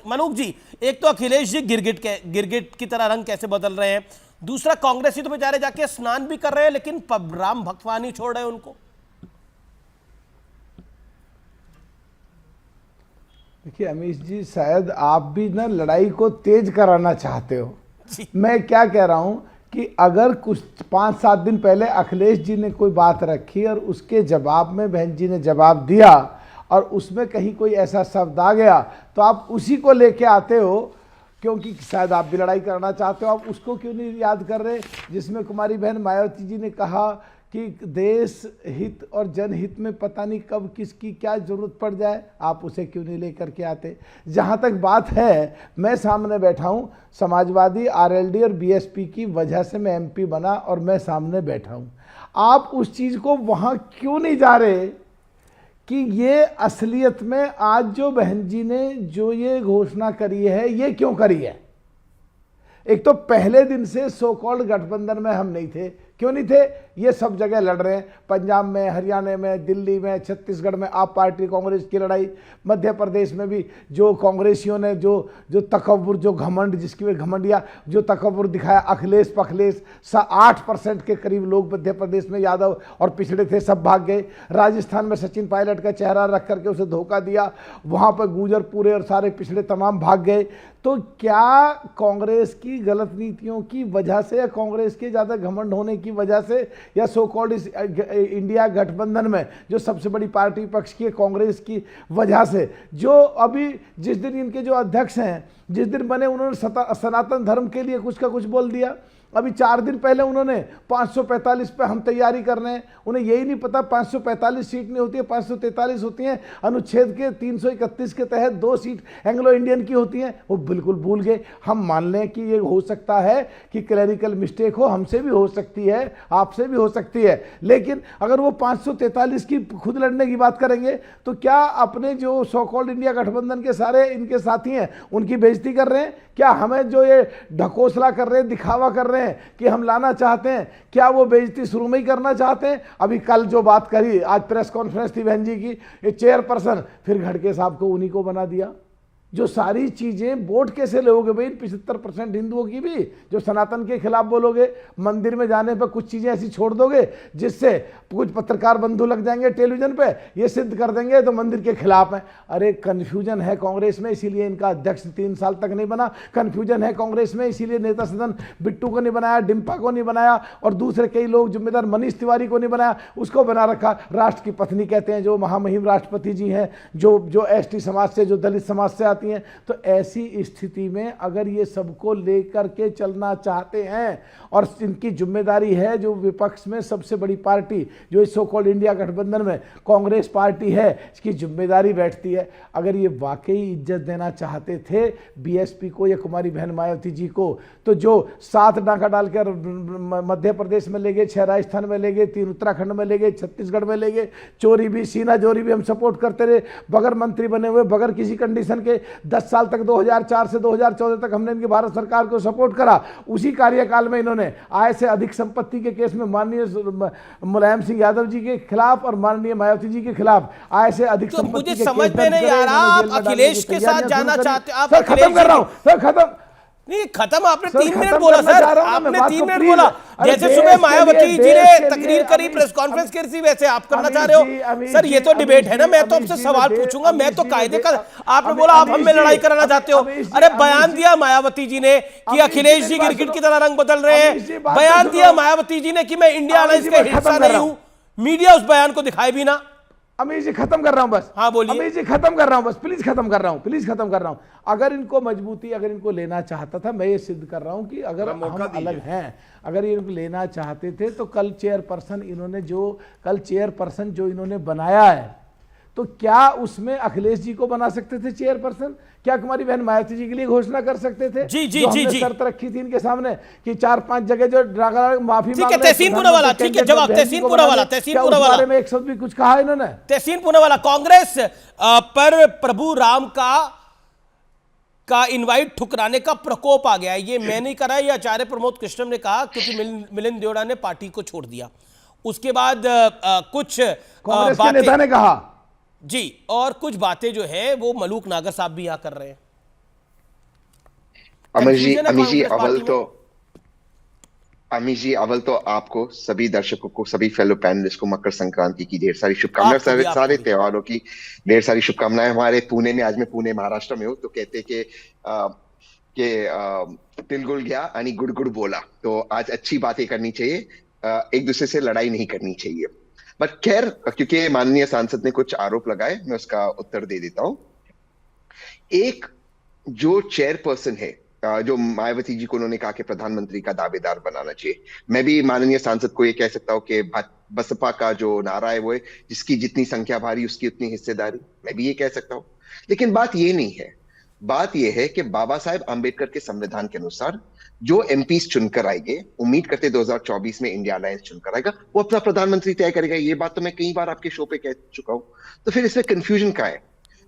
मलूक जी, एक तो अखिलेश जी गिरगिट की तरह रंग कैसे बदल रहे हैं, दूसरा कांग्रेसी तो बेचारे जाके स्नान भी कर रहे हैं लेकिन राम भक्तवा नहीं छोड़ रहे उनको। देखिए अमीश जी, शायद आप भी ना लड़ाई को तेज कराना चाहते हो। मैं क्या कह रहा हूं कि अगर कुछ 5-7 दिन पहले अखिलेश जी ने कोई बात रखी और उसके जवाब में बहन जी ने जवाब दिया और उसमें कहीं कोई ऐसा शब्द आ गया तो आप उसी को लेके आते हो, क्योंकि शायद आप भी लड़ाई करना चाहते हो। आप उसको क्यों नहीं याद कर रहे जिसमें कुमारी बहन मायावती जी ने कहा कि देश हित और जनहित में पता नहीं कब किसकी क्या जरूरत पड़ जाए, आप उसे क्यों नहीं लेकर के आते। जहाँ तक बात है, मैं सामने बैठा हूँ, समाजवादी, आरएलडी और बीएसपी की वजह से मैं एमपी बना और मैं सामने बैठा हूँ। आप उस चीज़ को वहाँ क्यों नहीं जा रहे कि ये असलियत में आज जो बहन जी ने जो ये घोषणा करी है ये क्यों करी है। एक तो पहले दिन से सो कॉल्ड गठबंधन में हम नहीं थे, क्यों नहीं थे, ये सब जगह लड़ रहे हैं, पंजाब में, हरियाणा में, दिल्ली में, छत्तीसगढ़ में आप पार्टी कांग्रेस की लड़ाई, मध्य प्रदेश में भी जो कांग्रेसियों ने जो तकब्बुर, जो घमंड, जिसकी वे घमंडिया जो तकब्बुर दिखाया, अखिलेश पखलेश 8% के करीब लोग मध्य प्रदेश में यादव और पिछड़े थे, सब भाग गए। राजस्थान में सचिन पायलट का चेहरा रख करके उसे धोखा दिया, वहाँ पर गुजर पूरे और सारे पिछड़े तमाम भाग गए। तो क्या कांग्रेस की गलत नीतियों की वजह से या कांग्रेस के ज़्यादा घमंड होने की वजह से या सो कॉल्ड इस इंडिया गठबंधन में जो सबसे बड़ी पार्टी पक्ष की कांग्रेस की वजह से, जो अभी जिस दिन इनके जो अध्यक्ष हैं, जिस दिन बने, उन्होंने सनातन धर्म के लिए कुछ का कुछ बोल दिया। अभी 4 दिन पहले उन्होंने 545 पे हम तैयारी कर रहे हैं, उन्हें यही नहीं पता 545 सीट नहीं होती है, 543 होती हैं। अनुच्छेद के 331 के तहत 2 सीट एंग्लो इंडियन की होती हैं, वो बिल्कुल भूल गए। हम मान लें कि ये हो सकता है कि क्लैरिकल मिस्टेक हो, हमसे भी हो सकती है, आपसे भी हो सकती है, लेकिन अगर वो 543 की खुद लड़ने की बात करेंगे तो क्या अपने जो सो कॉल्ड इंडिया गठबंधन के सारे इनके साथी हैं उनकी बेइज्जती कर रहे हैं? क्या हमें जो ये ढकोसला कर रहे हैं, दिखावा कर रहे हैं कि हम लाना चाहते हैं, क्या वो बेइज्जती शुरू में ही करना चाहते हैं? अभी कल जो बात करी, आज प्रेस कॉन्फ्रेंस थी बहन जी की, ये चेयरपर्सन, फिर घड़के साहब को उन्हीं को बना दिया। जो सारी चीज़ें वोट कैसे लोगे भाई 75% हिंदुओं की भी, जो सनातन के खिलाफ बोलोगे, मंदिर में जाने पर कुछ चीज़ें ऐसी छोड़ दोगे जिससे कुछ पत्रकार बंधु लग जाएंगे टेलीविजन पे, ये सिद्ध कर देंगे तो मंदिर के खिलाफ हैं। अरे कन्फ्यूजन है कांग्रेस में, इसीलिए इनका अध्यक्ष 3 साल तक नहीं बना। कन्फ्यूजन है कांग्रेस में, इसीलिए नेता सदन बिट्टू को नहीं बनाया, डिम्पा को नहीं बनाया और दूसरे कई लोग जिम्मेदार, मनीष तिवारी को नहीं बनाया, उसको बना रखा। राष्ट्र की पत्नी कहते हैं जो महामहिम राष्ट्रपति जी हैं, जो एसटी समाज से, जो दलित समाज से आती हैं। तो ऐसी स्थिति में अगर ये सबको लेकर के चलना चाहते हैं और इनकी जिम्मेदारी है, जो विपक्ष में सबसे बड़ी पार्टी जो इस सो कॉल्ड इंडिया गठबंधन में कांग्रेस पार्टी है, इसकी जिम्मेदारी बैठती है। अगर ये वाकई इज्जत देना चाहते थे बीएसपी को या कुमारी बहन मायावती जी को, तो जो 7 डाका डालकर मध्य प्रदेश में ले गए, 6 राजस्थान में ले गए, 3 उत्तराखंड में ले गए, छत्तीसगढ़ में ले गए, चोरी भी, सीना चोरी भी हम सपोर्ट करते रहे, बगैर मंत्री बने हुए, बगैर किसी कंडीशन के 10 साल तक 2004 से 2014 तक हमने इनकी भारत सरकार को सपोर्ट करा। उसी कार्यकाल में इन्होंने आय से अधिक संपत्ति के केस में माननीय मुलायम सिंह यादव जी के खिलाफ और माननीय मायावती जी के खिलाफ आय से अधिक तो संपत्ति मुझे के समझ में नहीं आ रहा, आप अखिलेश के साथ जाना चाहते, आप खत्म कर रहा हूं सर, खत्म नहीं, खत्म आपने 3 मिनट बोला सर, आपने 3 मिनट बोला। जैसे सुबह मायावती जी ने तकरीर करी, प्रेस कॉन्फ्रेंस करी, वैसे आप करना चाह रहे हो सर। ये तो डिबेट है ना, मैं तो आपसे सवाल पूछूंगा, मैं तो कायदे का, आपने बोला आप हम में लड़ाई कराना चाहते हो। अरे बयान दिया मायावती जी ने कि अखिलेश जी गिरगिट की तरह रंग बदल रहे हैं, बयान दिया मायावती जी ने कि मैं इंडिया अलायंस का हिस्सा नहीं हूं, मीडिया उस बयान को दिखाए भी ना। अमीर जी खत्म कर रहा हूं बस। हाँ बोलिए। अमीर जी खत्म कर रहा हूं बस, प्लीज खत्म कर रहा हूं, प्लीज खत्म कर रहा हूं। अगर इनको मजबूती, अगर इनको लेना चाहता था, मैं ये सिद्ध कर रहा हूं कि अगर हम अलग हैं, अगर ये इनको लेना चाहते थे तो कल चेयरपर्सन जो इन्होंने बनाया है, तो क्या उसमें अखिलेश जी को बना सकते थे चेयरपर्सन? क्या कुमारी बहन मायावती जी के लिए घोषणा कर सकते थे? जी जी जो जी हमने जी शर्त रखी थी इनके सामने कि 4-5 जगह जो माफी ठीक है, तहसीन पूनावाला, ठीक है, जवाब तहसीन पूनावाला, तहसीन पूनावाला में एक शब्द भी कुछ कहा इन्होंने? तहसीन पूनावाला, कांग्रेस पर प्रभु राम का इनवाइट ठुकराने का प्रकोप आ गया है। ये मैं नहीं करा, ये आचार्य प्रमोद कृष्णम ने कहा, क्योंकि मिलिंद देवड़ा ने पार्टी को छोड़ दिया। उसके बाद कुछ कांग्रेस के नेता ने कहा जी, और कुछ बातें जो है वो मलूक नागर साहब भी यहाँ कर रहे हैं। अमीर जी अव्वल तो आपको, सभी दर्शकों को, सभी फेलो पैनलिस्ट को मकर संक्रांति की ढेर सारी शुभकामनाएं, सारे त्योहारों की ढेर सारी शुभकामनाएं। हमारे पुणे में, आज मैं पुणे महाराष्ट्र में हूँ, तो कहते कि तिलगुल गया आणि गुड़ गुड़ बोला। तो आज अच्छी बातें करनी चाहिए, एक दूसरे से लड़ाई नहीं करनी चाहिए। बट खैर, क्योंकि माननीय सांसद ने कुछ आरोप लगाए, मैं उसका उत्तर दे देता हूं। एक जो चेयरपर्सन है, जो मायावती जी को उन्होंने कहा कि प्रधानमंत्री का दावेदार बनाना चाहिए, मैं भी माननीय सांसद को ये कह सकता हूं कि बसपा का जो नारा है वो है, जिसकी जितनी संख्या भारी उसकी उतनी हिस्सेदारी। मैं भी ये कह सकता हूं, लेकिन बात ये नहीं है। बात यह है कि बाबा साहेब आंबेडकर के संविधान के अनुसार जो एमपीज चुनकर आएंगे, उम्मीद करते 2024 में इंडिया अलायंस चुनकर आएगा, वो अपना प्रधानमंत्री तय करेगा। ये बात तो मैं कई बार आपके शो पे कह चुका हूं। तो फिर इसमें कंफ्यूजन क्या है?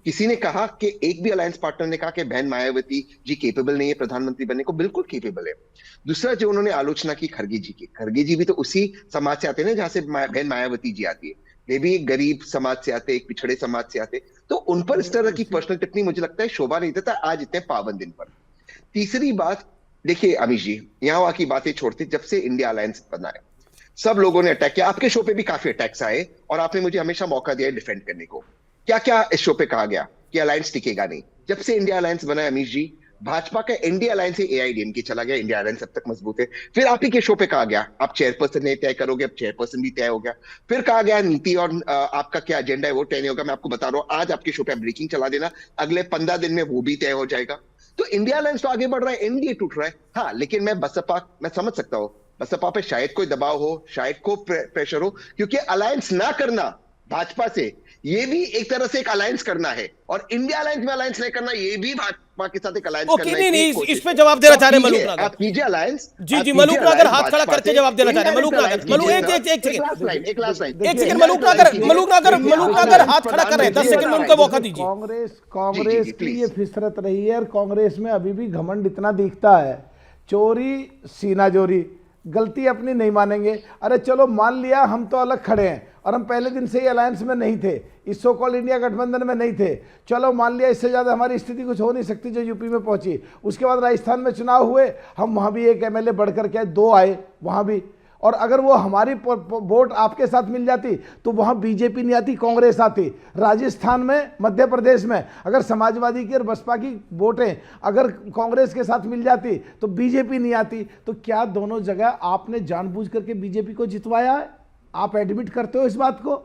किसी ने कहा कि एक भी अलायंस पार्टनर ने कहा कि बहन मायावती जी केपेबल नहीं है प्रधानमंत्री बनने को, बिल्कुल केपेबल है। दूसरा, जो उन्होंने आलोचना की खड़गे जी की, खड़गे जी भी तो उसी समाज से आते हैं जहां से बहन मायावती जी आती है। वे भी एक गरीब समाज से आते, एक पिछड़े समाज से आते, तो उन पर इस तरह की पर्सनल टिप्पणी मुझे लगता है शोभा नहीं देता आज इतने पावन दिन पर। तीसरी बात, देखिए अमीश जी, यहाँ की बातें छोड़ते, जब से इंडिया अलायंस बना है सब लोगों ने अटैक किया। आपके शो पे भी काफी अटैक्स आए और आपने मुझे हमेशा मौका दिया डिफेंड करने को। क्या क्या इस शो पे कहा गया कि अलायंस टिकेगा नहीं। जब से इंडिया अलायंस बना है अमीश जी, भाजपा का एनडीए अलायंस से एआईडीएमके चला गया, इंडिया अलायंस अब तक मजबूत है। फिर आप ही के शो पे कहा गया आप चेयरपर्सन नहीं तय करोगे, अब चेयरपर्सन भी तय हो गया। फिर कहा गया नीति और आपका क्या एजेंडा है वो तय नहीं होगा। मैं आपको बता रहा हूं, आज आपके शो पे ब्रेकिंग चला देना, अगले 15 दिन में वो भी तय हो जाएगा। तो इंडिया अलायंस तो आगे बढ़ रहा है, एनडीए टूट रहा है। हाँ, लेकिन मैं समझ सकता हूं बसपा पे शायद कोई दबाव हो, शायद को प्रेशर हो, क्योंकि अलायंस ना करना भाजपा से ये भी एक तरह से एक अलायंस करना है, और इंडिया अलायंस में अलायंस नहीं करना ये भी भाजपा के साथ एक अलायंस करना है। नहीं, इस पे जवाब देना चाह रहे हैं मलूक नागर। आप कीजिए अलायंस। जी मलूक नागर हाथ खड़ा करके जवाब देना चाह रहे हैं। मलूक नागर एक सेकंड, मलूक नागर हाथ खड़ा कर रहे हैं, 10 सेकंड में उनको मौका दीजिए। कांग्रेस की ये फितरत रही है, और कांग्रेस में अभी भी घमंड इतना दिखता है, चोरी सीना जोरी, गलती अपनी नहीं मानेंगे। अरे चलो मान लिया हम तो अलग खड़े हैं और हम पहले दिन से ही अलायंस में नहीं थे, इस सो कॉल्ड इंडिया गठबंधन में नहीं थे, चलो मान लिया इससे ज़्यादा हमारी स्थिति कुछ हो नहीं सकती जो यूपी में पहुंची। उसके बाद राजस्थान में चुनाव हुए, हम वहाँ भी एक एमएलए बढ़कर के 2 आए वहाँ भी, और अगर वो हमारी वोट आपके साथ मिल जाती तो वहाँ बीजेपी नहीं आती, कांग्रेस आती। राजस्थान में, मध्य प्रदेश में अगर समाजवादी की और बसपा की वोटें अगर कांग्रेस के साथ मिल जाती तो बीजेपी नहीं आती। तो क्या दोनों जगह आपने जानबूझ करके बीजेपी को जितवाया है? आप एडमिट करते हो इस बात को?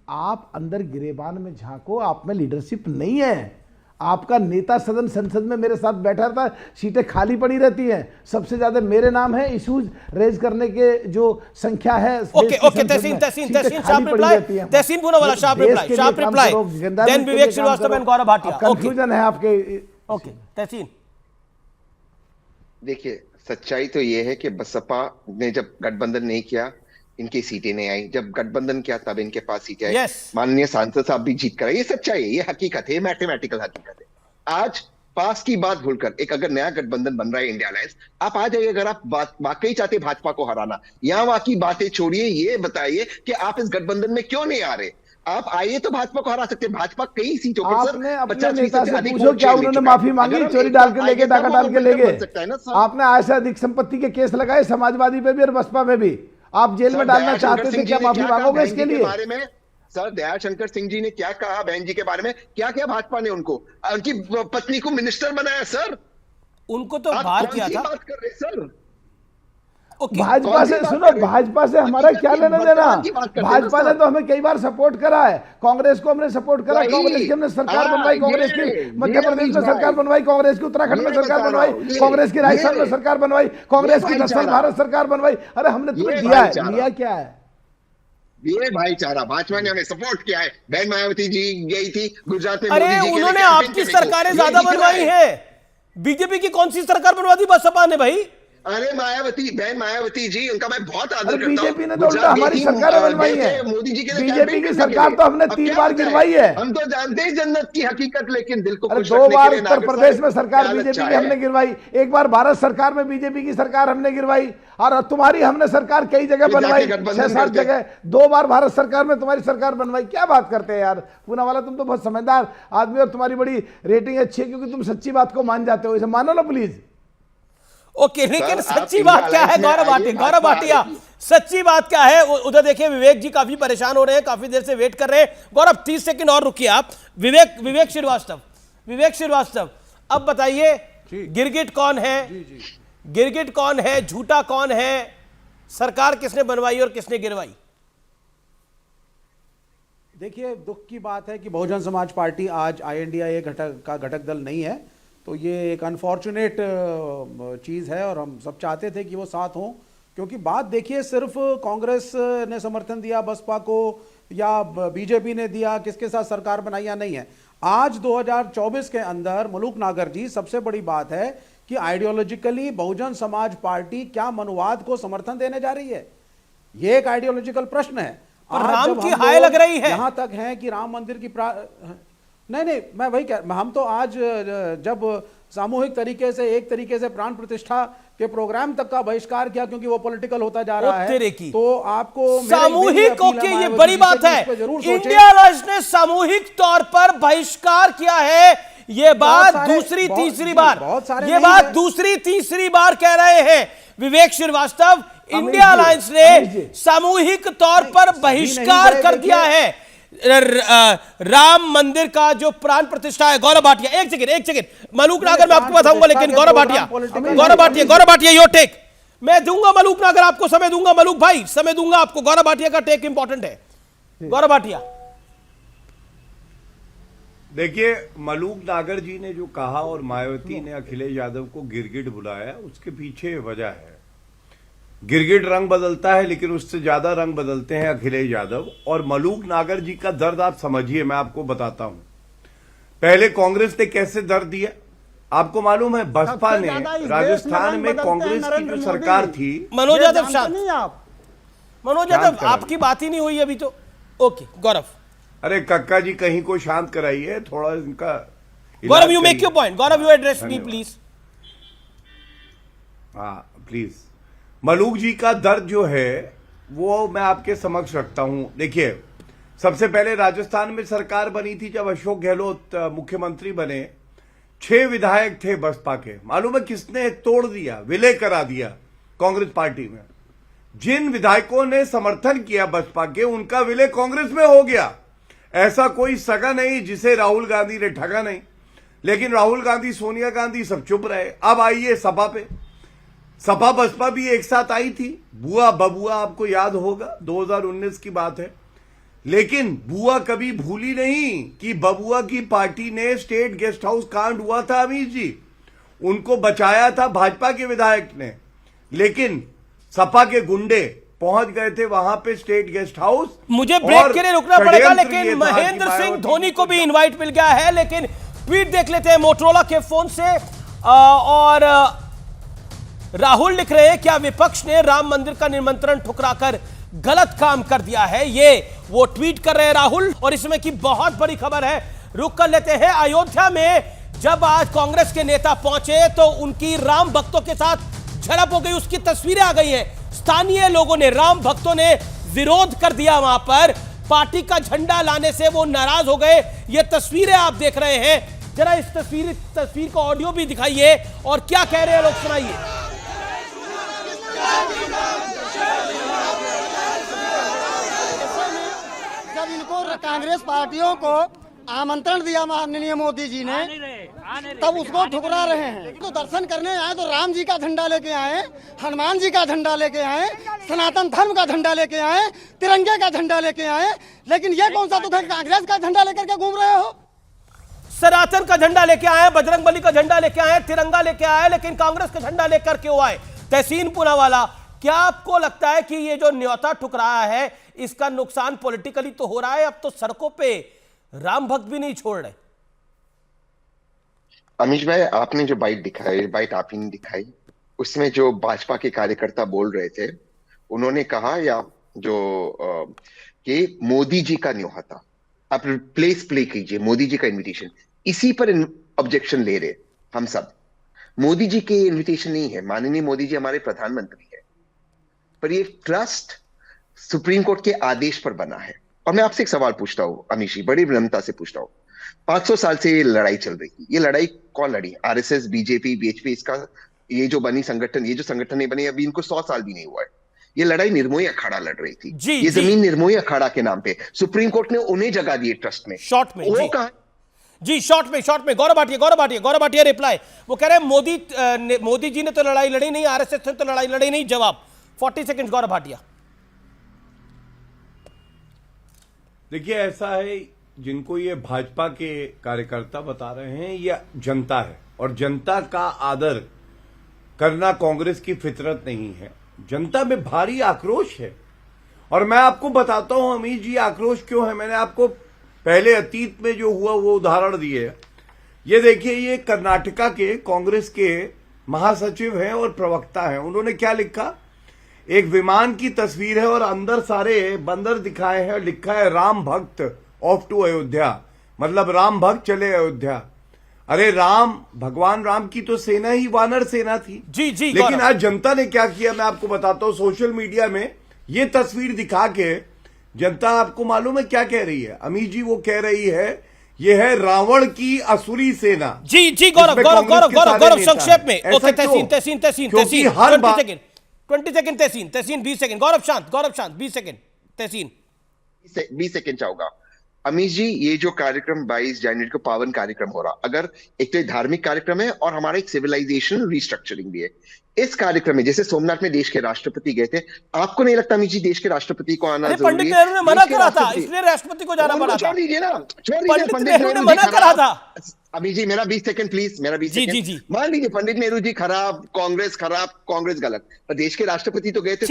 आप अंदर गिरेबान में झांको, आप में लीडरशिप नहीं है। आपका नेता सदन संसद में मेरे साथ बैठा था, सीटें खाली पड़ी रहती हैं, सबसे ज्यादा मेरे नाम है, इश्यूज रेज करने के जो संख्या है। Okay Tehseen Poonawalla sharp reply, then Vivek Shrivastava and Gaurav Bhatia. Confusion है आपके। ओके तहसीन, देखिए सच्चाई तो ये है कि बसपा ने जब गठबंधन नहीं किया इनकी सीटें नहीं आई, जब गठबंधन किया तब इनके पास सीटें आई। माननीय सांसद साहब भी जीत कर आए, ये सच्चाई है, ये हकीकत है, मैथमेटिकल हकीकत है। आज पास की बात भूलकर एक अगर नया गठबंधन बन रहा है इंडिया अलायंस, आप आ जाइए अगर आप वाकई चाहते भाजपा को हराना। यहाँ वहां की बातें छोड़िए, ये बताइए कि आप इस गठबंधन में क्यों नहीं आ रहे। आप आइए तो भाजपा को हरा सकते हैं। भाजपा कई सीटों पर आपने अपने नेता से पूछो क्या उन्होंने माफी मांगी? चोरी डाल के लेके, डाका डाल के लेके, आपने आज से अधिक संपत्ति के केस लगाए समाजवादी पे भी और बसपा में भी, आप जेल में डालना चाहते थे, क्या माफी मांगोगे इसके लिए? बारे में सर दयाल शंकर सिंह जी ने क्या कहा बहन जी के बारे में, क्या क्या भाजपा ने उनको, उनकी पत्नी को मिनिस्टर बनाया सर, उनको तो बाहर किया था। बात कर रहे सर। भाजपा से सुनो, भाजपा से हमारा क्या लेना देना? भाजपा ने तो हमें कई बार सपोर्ट करा है, कांग्रेस को हमने सपोर्ट करा, कांग्रेस की हमने सरकार बनवाई, कांग्रेस की मध्य प्रदेश में सरकार बनवाई, कांग्रेस की उत्तराखंड में सरकार बनवाई, कांग्रेस की राजस्थान में सरकार बनवाई, कांग्रेस की दक्षिण भारत सरकार बनवाई। अरे हमने तुम्हें दिया है, लिया क्या है? ये भाईचारा भाजपा ने हमें सपोर्ट किया है। बहन मायावती जी गई थी गुजरात में, अरे उन्होंने आपकी सरकारें ज्यादा बनवाई है, बीजेपी की कौन सी सरकार बनवा दी बसपा ने भाई? अरे मायावती, बहन मायावती जी, उनका मैं बहुत आदर करता हूं। बीजेपी ने तो उल्टा हमारी सरकार बनवाई है, मोदी जी के बीजेपी की सरकार तो हमने 3 बार गिरवाई है। हम तो जानते हैं जन्नत की हकीकत, लेकिन दिल को अरे 2 बार उत्तर प्रदेश में सरकार बीजेपी की हमने गिरवाई, 1 बार भारत सरकार में बीजेपी की सरकार हमने गिरवाई, और तुम्हारी हमने सरकार कई जगह बनवाई, 6-7 जगह, 2 बार भारत सरकार में तुम्हारी सरकार बनवाई। क्या बात करते हैं यार पूना वाला, तुम तो बहुत समझदार आदमी और तुम्हारी बड़ी रेटिंग अच्छी है क्योंकि तुम सच्ची बात को मान जाते हो, इसे मानो ना प्लीज। ओके, लेकिन सच्ची बात क्या है गौरव भाटिया, सच्ची बात क्या है? उधर देखिए विवेक जी काफी परेशान हो रहे हैं, काफी देर से वेट कर रहे हैं। गौरव 30 सेकंड और रुकिए आप। विवेक श्रीवास्तव, अब बताइए गिरगिट कौन है? गिरगिट कौन है, झूठा कौन है, सरकार किसने बनवाई और किसने गिरवाई? देखिए, दुख की बात है कि बहुजन समाज पार्टी आज INDIA का घटक दल नहीं है, तो ये एक अनफॉर्चुनेट चीज़ है और हम सब चाहते थे कि वो साथ हों, क्योंकि बात देखिए सिर्फ कांग्रेस ने समर्थन दिया बसपा को या बीजेपी ने दिया, किसके साथ सरकार बनाई या नहीं है। आज 2024 के अंदर मलूक नागर जी, सबसे बड़ी बात है कि आइडियोलॉजिकली बहुजन समाज पार्टी क्या मनुवाद को समर्थन देने जा रही है, ये एक आइडियोलॉजिकल प्रश्न है। राम की हाय लग रही है, यहां तक है कि राम मंदिर की नहीं, मैं वही कह, हम तो आज जब सामूहिक तरीके से, एक तरीके से प्राण प्रतिष्ठा के प्रोग्राम तक का बहिष्कार किया क्योंकि वो पॉलिटिकल होता जा रहा है, तो आपको सामूहिक, ओके, ये बड़ी बात है। इंडिया अलायंस ने सामूहिक तौर पर बहिष्कार किया है, ये बात दूसरी तीसरी बार कह रहे हैं विवेक श्रीवास्तव। इंडिया अलायंस ने सामूहिक तौर पर बहिष्कार कर दिया है राम मंदिर का जो प्राण प्रतिष्ठा है। गौरव भाटिया, एक सेकंड, मलूक नागर मैं आपको बताऊंगा, लेकिन गौरव भाटिया योर टेक। मैं दूंगा मलूक नागर आपको समय दूंगा, मलूक भाई समय दूंगा आपको। गौरव भाटिया का टेक इंपॉर्टेंट है। गौरव भाटिया, देखिए, मलूक नागर जी ने जो कहा और मायावती ने अखिलेश यादव को गिरगिट बुलाया, उसके पीछे वजह है। गिरगिट रंग बदलता है लेकिन उससे ज्यादा रंग बदलते हैं अखिलेश यादव। और मलूक नागर जी का दर्द आप समझिए, मैं आपको बताता हूं। पहले कांग्रेस ने कैसे दर्द दिया आपको मालूम है? बसपा ने राजस्थान में कांग्रेस की जो सरकार थी, मनोज यादव आपकी बात ही नहीं हुई अभी तो। ओके गौरव, अरे कक्का जी कहीं को शांत कराइए थोड़ा इनका। Gaurav you make your point, Gaurav you address me please. हाँ प्लीज। मलूक जी का दर्द जो है वो मैं आपके समक्ष रखता हूं। देखिए, सबसे पहले राजस्थान में सरकार बनी थी जब अशोक गहलोत मुख्यमंत्री बने, 6 विधायक थे बसपा के। मालूम है किसने तोड़ दिया, विलय करा दिया कांग्रेस पार्टी में। जिन विधायकों ने समर्थन किया बसपा के, उनका विलय कांग्रेस में हो गया। ऐसा कोई सगा नहीं जिसे राहुल गांधी ने ठगा नहीं। लेकिन राहुल गांधी, सोनिया गांधी सब चुप रहे। अब आइए सपा पे। सपा बसपा भी एक साथ आई थी, बुआ बबुआ, आपको याद होगा 2019 की बात है। लेकिन बुआ कभी भूली नहीं कि बबुआ की पार्टी ने स्टेट गेस्ट हाउस कांड हुआ था, अमीर जी, उनको बचाया था भाजपा के विधायक ने। लेकिन सपा के गुंडे पहुंच गए थे वहां पे स्टेट गेस्ट हाउस। मुझे ब्रेक के लिए रुकना पड़ेगा, लेकिन महेंद्र सिंह धोनी को भी इनवाइट मिल गया है। लेकिन ट्वीट देख लेते हैं मोटरोला के फोन से। और राहुल लिख रहे हैं, क्या विपक्ष ने राम मंदिर का निमंत्रण ठुकराकर गलत काम कर दिया है? ये वो ट्वीट कर रहे हैं राहुल। और इसमें की बहुत बड़ी खबर है, रुक कर लेते हैं। अयोध्या में जब आज कांग्रेस के नेता पहुंचे तो उनकी राम भक्तों के साथ झड़प हो गई, उसकी तस्वीरें आ गई हैं। स्थानीय लोगों ने, राम भक्तों ने विरोध कर दिया, वहां पर पार्टी का झंडा लाने से वो नाराज हो गए। ये तस्वीरें आप देख रहे हैं, जरा इस तस्वीर को ऑडियो भी दिखाइए और क्या कह रहे हैं लोग सुनाइए। जब इनको कांग्रेस पार्टियों को आमंत्रण दिया माननीय मोदी जी ने, तब उसको ठुकरा रहे हैं। तो दर्शन करने आए तो राम जी का झंडा लेके आए, हनुमान जी का झंडा लेके आए, सनातन धर्म का झंडा लेके आए, तिरंगे का झंडा लेके आए, लेकिन ये कौन सा दुख है, कांग्रेस का झंडा लेकर के घूम रहे हो। सनातन का झंडा लेके आए, बजरंगबली का झंडा लेके आए, तिरंगा लेके आए, लेकिन कांग्रेस का झंडा लेकर क्यों आए? तहसीन पूनावाला, क्या आपको लगता है कि ये जो न्योता ठुकराया है इसका नुकसान पॉलिटिकली तो हो रहा है? अब तो सड़कों पे राम भक्त भी नहीं छोड़ रहे। अमीश भाई, आपने जो बाइट दिखाई, बाइट आप ही ने दिखाई, उसमें जो भाजपा के कार्यकर्ता बोल रहे थे, उन्होंने कहा या जो कि मोदी जी का न्योता, आप प्ले कीजिए मोदी जी का इनविटेशन, इसी पर ऑब्जेक्शन ले रहे हम सब। मोदी जी के इनविटेशन नहीं है, माननीय मोदी जी हमारे प्रधानमंत्री है, पर ये ट्रस्ट सुप्रीम कोर्ट के आदेश पर बना है। और मैं आपसे एक सवाल पूछता हूं अमीश जी, बड़ी विनम्रता से पूछता हूं, 500 साल से ये लड़ाई चल रही थी, ये लड़ाई कौन लड़ी? आरएसएस, बीजेपी, बीएचपी, इसका ये जो बनी संगठन, ये जो संगठन नहीं बने अभी इनको 100 साल भी नहीं हुआ है। ये लड़ाई निर्मोही अखाड़ा लड़ रही थी, ये जमीन निर्मोही अखाड़ा के नाम पे सुप्रीम कोर्ट ने उन्हें जगह दी ट्रस्ट में। शॉर्ट में वो कहा जी, शॉर्ट में गौरव भाटिया रिप्लाई, वो कह रहे हैं मोदी जी ने तो लड़ाई लड़ी नहीं, आरएसएस ने तो लड़ाई लड़ी नहीं। जवाब 40 सेकंड गौरव भाटिया। देखिए, ऐसा है, जिनको ये भाजपा के कार्यकर्ता बता रहे हैं, ये जनता है और जनता का आदर करना कांग्रेस की फितरत नहीं है। जनता में भारी आक्रोश है और मैं आपको बताता हूं अमीश जी आक्रोश क्यों है। मैंने आपको पहले अतीत में जो हुआ वो उदाहरण दिए। ये देखिए, ये कर्नाटका के कांग्रेस के महासचिव हैं और प्रवक्ता हैं। उन्होंने क्या लिखा, एक विमान की तस्वीर है और अंदर सारे बंदर दिखाए हैं और लिखा है राम भक्त ऑफ टू अयोध्या, मतलब राम भक्त चले अयोध्या। अरे भगवान राम की तो सेना ही वानर सेना थी। जी लेकिन आज जनता ने क्या किया मैं आपको बताता हूं। सोशल मीडिया में ये तस्वीर दिखा के जनता, आपको मालूम है क्या कह रही है अमीश जी? वो कह ररही है ये है रावण की असुरी सेना। जी गौरव संक्षेप में। ओके, तहसीन हर 20 सेकंड तहसीन 20 सेकंड। गौरव शांत 20 सेकंड तहसीन। 20 सेकंड चाहूंगा अमीश जी। ये जो कार्यक्रम 22 जनवरी को पावन कार्यक्रम हो रहा, अगर एक तो धार्मिक कार्यक्रम है और हमारा एक सिविलाइजेशन रिस्ट्रक्चरिंग भी है। इस कार्यक्रम में जैसे सोमनाथ में देश के राष्ट्रपति गए थे, आपको नहीं लगता अमीश जी देश के राष्ट्रपति को आना जरूरी है? पंडित नेहरू ने मना करा था, इसलिए राष्ट्रपति को जाना पड़ा था। छोड़ दीजिए ना, पंडित नेहरू ने मना करा था। अमीश जी मेरा 20 सेकंड प्लीज, मेरा 20 सेकंड। मान लीजिए पंडित नेहरू जी खराब, कांग्रेस गलत, पर देश के राष्ट्रपति तो गए थे।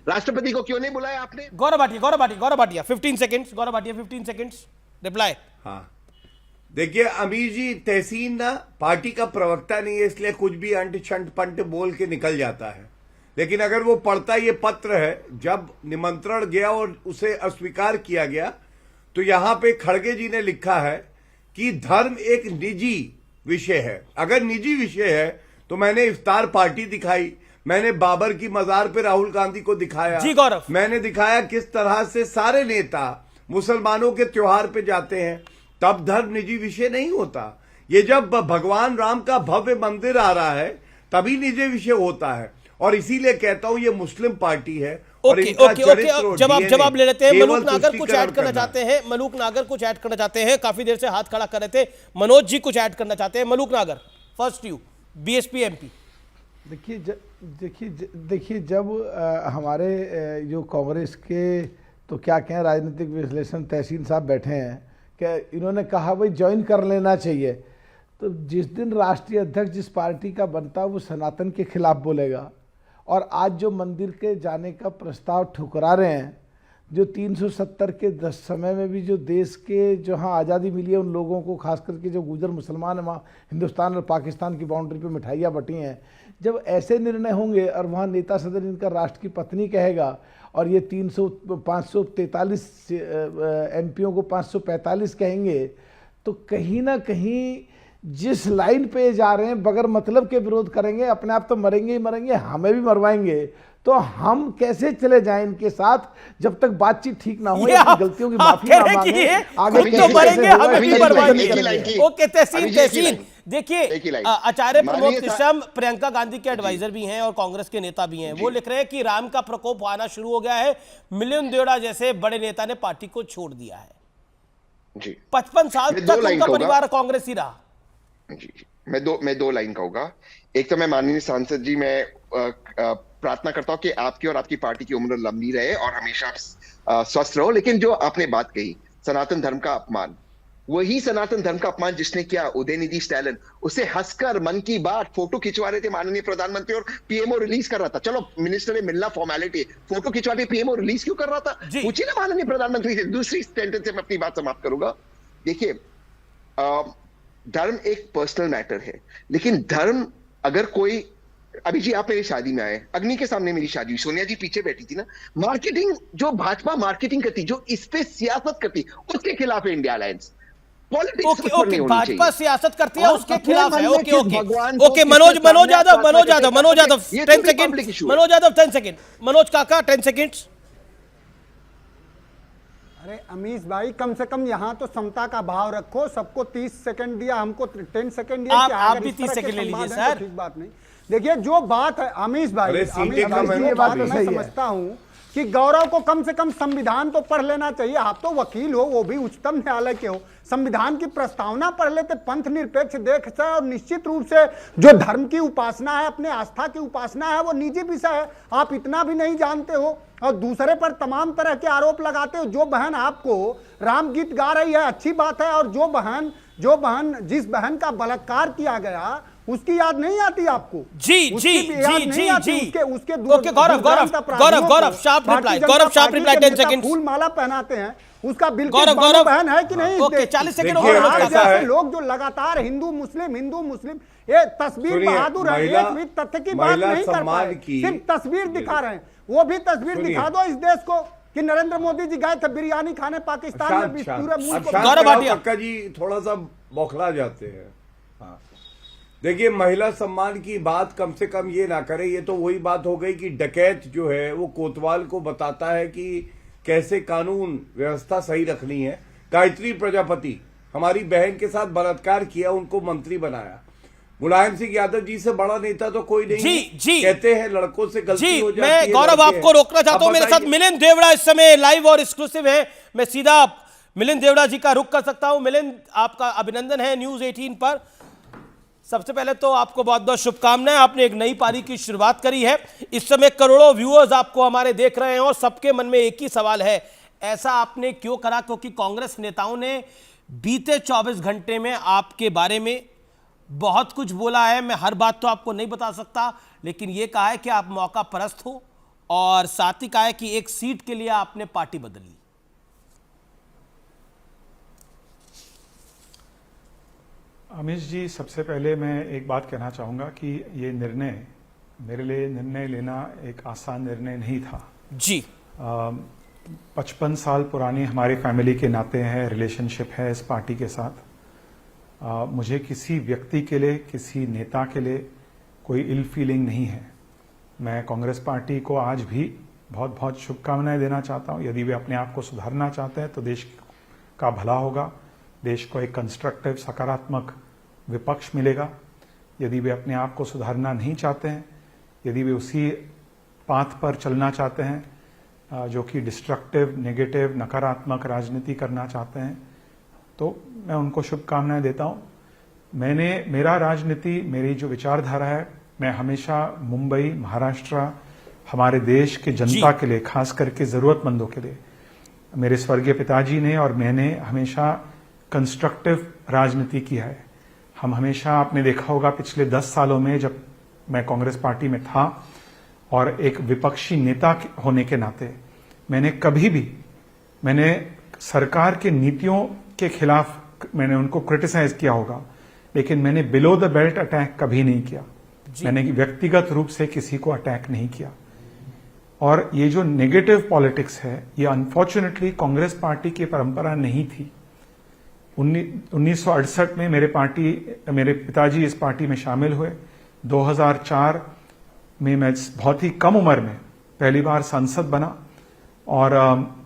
राष्ट्रपति को क्यों नहीं बुलाया आपने? Gaurav Bhatia 15 seconds reply. हाँ, देखिए अमीर जी, तहसीन ना पार्टी का प्रवक्ता नहीं है, इसलिए कुछ भी अंट छंट पंट बोल के निकल जाता है। लेकिन अगर वो पढ़ता ये पत्र है, जब निमंत्रण गया और उसे अस्वीकार किया गया, तो यहां पे खड़गे जी ने लिखा है कि धर्म एक निजी विषय है। अगर निजी विषय है तो मैंने इफ्तार पार्टी दिखाई, मैंने बाबर की मजार पे राहुल गांधी को दिखाया जी गौरव, मैंने दिखाया किस तरह से सारे नेता मुसलमानों के त्योहार पे जाते हैं। तब धर्म निजी विषय नहीं होता। ये जब भगवान राम का भव्य मंदिर आ रहा है तभी निजी विषय होता है। और इसीलिए कहता हूं ये मुस्लिम पार्टी है। ओके, जवाब ले लेते हैं। मलूक नागर कुछ ऐड करना चाहते हैं। काफी देर से हाथ खड़ा कर रहे थे। मनोज जी कुछ ऐड करना चाहते हैं। मलूक नागर, फर्स्ट यू, बीएसपी एमपी। देखिए जब हमारे जो कांग्रेस के तो क्या कहें राजनीतिक विश्लेषण तहसीन साहब बैठे हैं कि इन्होंने कहा भाई ज्वाइन कर लेना चाहिए, तो जिस दिन राष्ट्रीय अध्यक्ष जिस पार्टी का बनता है वो सनातन के खिलाफ बोलेगा। और आज जो मंदिर के जाने का प्रस्ताव ठुकरा रहे हैं, जो 370 के समय में भी जो देश के जहाँ आज़ादी मिली है उन लोगों को, खास करके जो गुजर मुसलमान है वहाँ हिंदुस्तान और पाकिस्तान की बाउंड्री पे मिठाइयाँ बटी हैं, जब ऐसे निर्णय होंगे और वहाँ नेता सदन इनका राष्ट्र की पत्नी कहेगा और ये 543 एमपीओं को 545 कहेंगे, तो कहीं ना कहीं जिस लाइन पे जा रहे हैं बगैर मतलब के विरोध करेंगे, अपने आप तो मरेंगे ही मरेंगे, हमें भी मरवाएंगे। तो हम कैसे चले जाएं इनके साथ जब तक बातचीत ठीक ना हो, गलतियों की माफी ना मांगे, आगे तो बढ़ेंगे, हमें भी मरवाएंगे। ओके, तहसीन देखिए, आचार्य प्रमोद कृष्ण प्रियंका गांधी के एडवाइजर भी हैं और कांग्रेस के नेता भी हैं। वो लिख रहे हैं कि राम का प्रकोप आना शुरू हो गया है, मिलियन देवड़ा जैसे बड़े नेता ने पार्टी को छोड़ दिया है। जी 55 साल तक उनका परिवार कांग्रेस ही रहा। जी मैं दो लाइन कहूंगा। एक तो मैं माननीय सांसद जी, मैं प्रार्थना करता हूं कि आपकी और आपकी पार्टी की उम्र लंबी रहे और हमेशा स्वस्थ रहो। लेकिन जो आपने बात कही सनातन धर्म का अपमान, वही सनातन धर्म का अपमान जिसने किया उदयनिधि स्टालिन, उसे हंसकर मन की बात फोटो खिंचवा रहे थे माननीय प्रधानमंत्री और पीएमओ रिलीज कर रहा था। चलो मिनिस्टर ने मिलना फॉर्मेलिटी, फोटो खिंचवा के पीएमओ रिलीज क्यों कर रहा था? पूछिए ना माननीय प्रधानमंत्री से। दूसरी सेंटेंस से मैं अपनी बात समाप्त करूंगा। देखिए, धर्म एक पर्सनल मैटर है, लेकिन धर्म अगर कोई, अभी जी आप मेरी शादी में आए, अग्नि के सामने मेरी शादी हुई, सोनिया जी पीछे बैठी थी ना, मार्केटिंग जो भाजपा मार्केटिंग करती, जो इस पे सियासत करती, उसके खिलाफ है India alliance. Politics okay, Bhajpa सियासत करती है उसके खिलाफ है। Okay, Manoj Yadav 10 second, Manoj Yadav 10 second, Manoj काका 10 सेकंड्स। अरे अमीश भाई, कम से कम यहाँ तो समता का भाव रखो। सबको 30 सेकंड दिया, हमको 10 सेकंड दिया। आप भी 30 सेकंड ले लीजिए सर। ठीक बात नहीं। देखिए जो बात है अमीश भाई, ये बात मैं समझता हूँ कि गौरव को कम से कम संविधान तो पढ़ लेना चाहिए। आप तो वकील हो, वो भी उच्चतम न्यायालय के हो। संविधान की प्रस्तावना पढ़ लेते, पंथ निरपेक्ष देश है और निश्चित रूप से जो धर्म की उपासना है, अपने आस्था की उपासना है, वो निजी विषय है। आप इतना भी नहीं जानते हो और दूसरे पर तमाम तरह के आरोप लगाते हो। जो बहन आपको राम गीत गा रही है, अच्छी बात है, और जो बहन जिस बहन का बलात्कार किया गया, उसकी याद नहीं आती आपको? जी ओके, गौरव शार्प रिप्लाई 10 सेकंड। फूल माला पहनाते हैं, उसका बिल्कुल बहन है कि नहीं? ओके, 40 सेकंड हो गए। लोग जो लगातार हिंदू मुस्लिम ये तस्वीर बहादुर है, एक भी तथ्य की बात नहीं कर पाए, सिर्फ तस्वीर दिखा रहे हैं। वो भी तस्वीर दिखा दो इस देश को कि नरेंद्र मोदी जी गए थे बिरयानी खाने पाकिस्तान में, पूरे मुल्क को। गौरव भाटिया जी थोड़ा सा बौखला जाते हैं। देखिए, महिला सम्मान की बात कम से कम ये ना करें। ये तो वही बात हो गई कि डकैत जो है वो कोतवाल को बताता है कि कैसे कानून व्यवस्था सही रखनी है। गायत्री प्रजापति हमारी बहन के साथ बलात्कार किया, उनको मंत्री बनाया। मुलायम सिंह यादव जी से बड़ा नेता तो कोई नहीं। जी कहते हैं लड़कों से गलती हो जाती है। मैं गौरव आपको रोकना चाहता हूं। मेरे साथ मिलिंद देवड़ा इस समय लाइव और एक्सक्लूसिव है। मैं सीधा मिलिंद देवड़ा जी का रुख कर सकता हूं। मिलिंद, आपका अभिनंदन है न्यूज 18 पर। सबसे पहले तो आपको बहुत बहुत शुभकामनाएं। आपने एक नई पारी की शुरुआत करी है। इस समय करोड़ों व्यूअर्स आपको हमारे देख रहे हैं और सबके मन में एक ही सवाल है, ऐसा आपने क्यों करा? क्योंकि कांग्रेस नेताओं ने बीते 24 घंटे में आपके बारे में बहुत कुछ बोला है। मैं हर बात तो आपको नहीं बता सकता, लेकिन यह कहा है कि आप मौका परस्त हो और साथ ही कहा है कि एक सीट के लिए आपने पार्टी बदली। अमीश जी, सबसे पहले मैं एक बात कहना चाहूँगा कि ये निर्णय मेरे लिए निर्णय लेना एक आसान निर्णय नहीं था। जी 55 साल पुरानी हमारी फैमिली के नाते हैं, रिलेशनशिप है इस पार्टी के साथ। मुझे किसी व्यक्ति के लिए, किसी नेता के लिए कोई इल फीलिंग नहीं है। मैं कांग्रेस पार्टी को आज भी बहुत बहुत शुभकामनाएं देना चाहता हूं। यदि वे अपने आप को सुधारना चाहते हैं तो देश का भला होगा, देश को एक कंस्ट्रक्टिव सकारात्मक विपक्ष मिलेगा। यदि वे अपने आप को सुधारना नहीं चाहते हैं, यदि वे उसी पाथ पर चलना चाहते हैं जो कि डिस्ट्रक्टिव, नेगेटिव, नकारात्मक राजनीति करना चाहते हैं, तो मैं उनको शुभकामनाएं देता हूं। मेरा राजनीति, मेरी जो विचारधारा है, मैं हमेशा मुंबई, महाराष्ट्र, हमारे देश के जनता के लिए, खास करके जरूरतमंदों के लिए, मेरे स्वर्गीय पिताजी ने और मैंने हमेशा कंस्ट्रक्टिव राजनीति की है। हम हमेशा, आपने देखा होगा पिछले 10 सालों में जब मैं कांग्रेस पार्टी में था और एक विपक्षी नेता होने के नाते मैंने सरकार के नीतियों के खिलाफ मैंने उनको क्रिटिसाइज किया होगा, लेकिन मैंने बिलो द बेल्ट अटैक कभी नहीं किया। मैंने व्यक्तिगत रूप से किसी को अटैक नहीं किया। और ये जो नेगेटिव पॉलिटिक्स है, ये अनफॉर्चुनेटली कांग्रेस पार्टी की परंपरा नहीं थी। 1968 में मेरे पिताजी इस पार्टी में शामिल हुए। 2004 में मैं बहुत ही कम उम्र में पहली बार सांसद बना और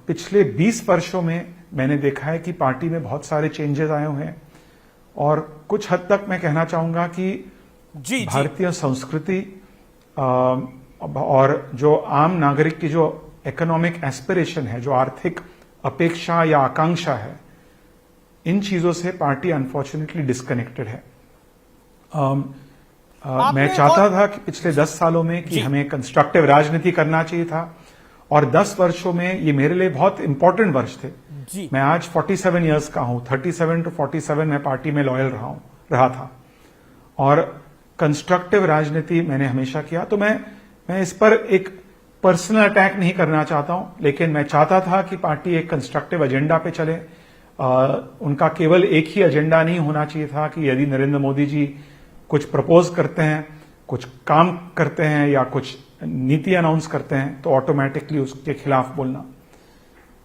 पिछले 20 वर्षों में मैंने देखा है कि पार्टी में बहुत सारे चेंजेस आए हुए हैं और कुछ हद तक मैं कहना चाहूंगा कि भारतीय संस्कृति और जो आम नागरिक की जो इकोनॉमिक एस्पिरेशन है, जो आर्थिक अपेक्षा या आकांक्षा है, इन चीजों से पार्टी अनफॉर्चुनेटली डिस्कनेक्टेड है। मैं चाहता था कि पिछले 10 सालों में कि हमें कंस्ट्रक्टिव राजनीति करना चाहिए था, और 10 वर्षों में ये मेरे लिए बहुत इंपॉर्टेंट वर्ष थे। मैं आज 47 इयर्स का हूं, 37 to 47 मैं पार्टी में लॉयल रहा था, और कंस्ट्रक्टिव राजनीति मैंने हमेशा किया। तो मैं इस पर एक पर्सनल अटैक नहीं करना चाहता हूं, लेकिन मैं चाहता था कि पार्टी एक कंस्ट्रक्टिव एजेंडा पे चले। उनका केवल एक ही एजेंडा नहीं होना चाहिए था कि यदि नरेंद्र मोदी जी कुछ प्रपोज करते हैं, कुछ काम करते हैं या कुछ नीति अनाउंस करते हैं तो ऑटोमेटिकली उसके खिलाफ बोलना।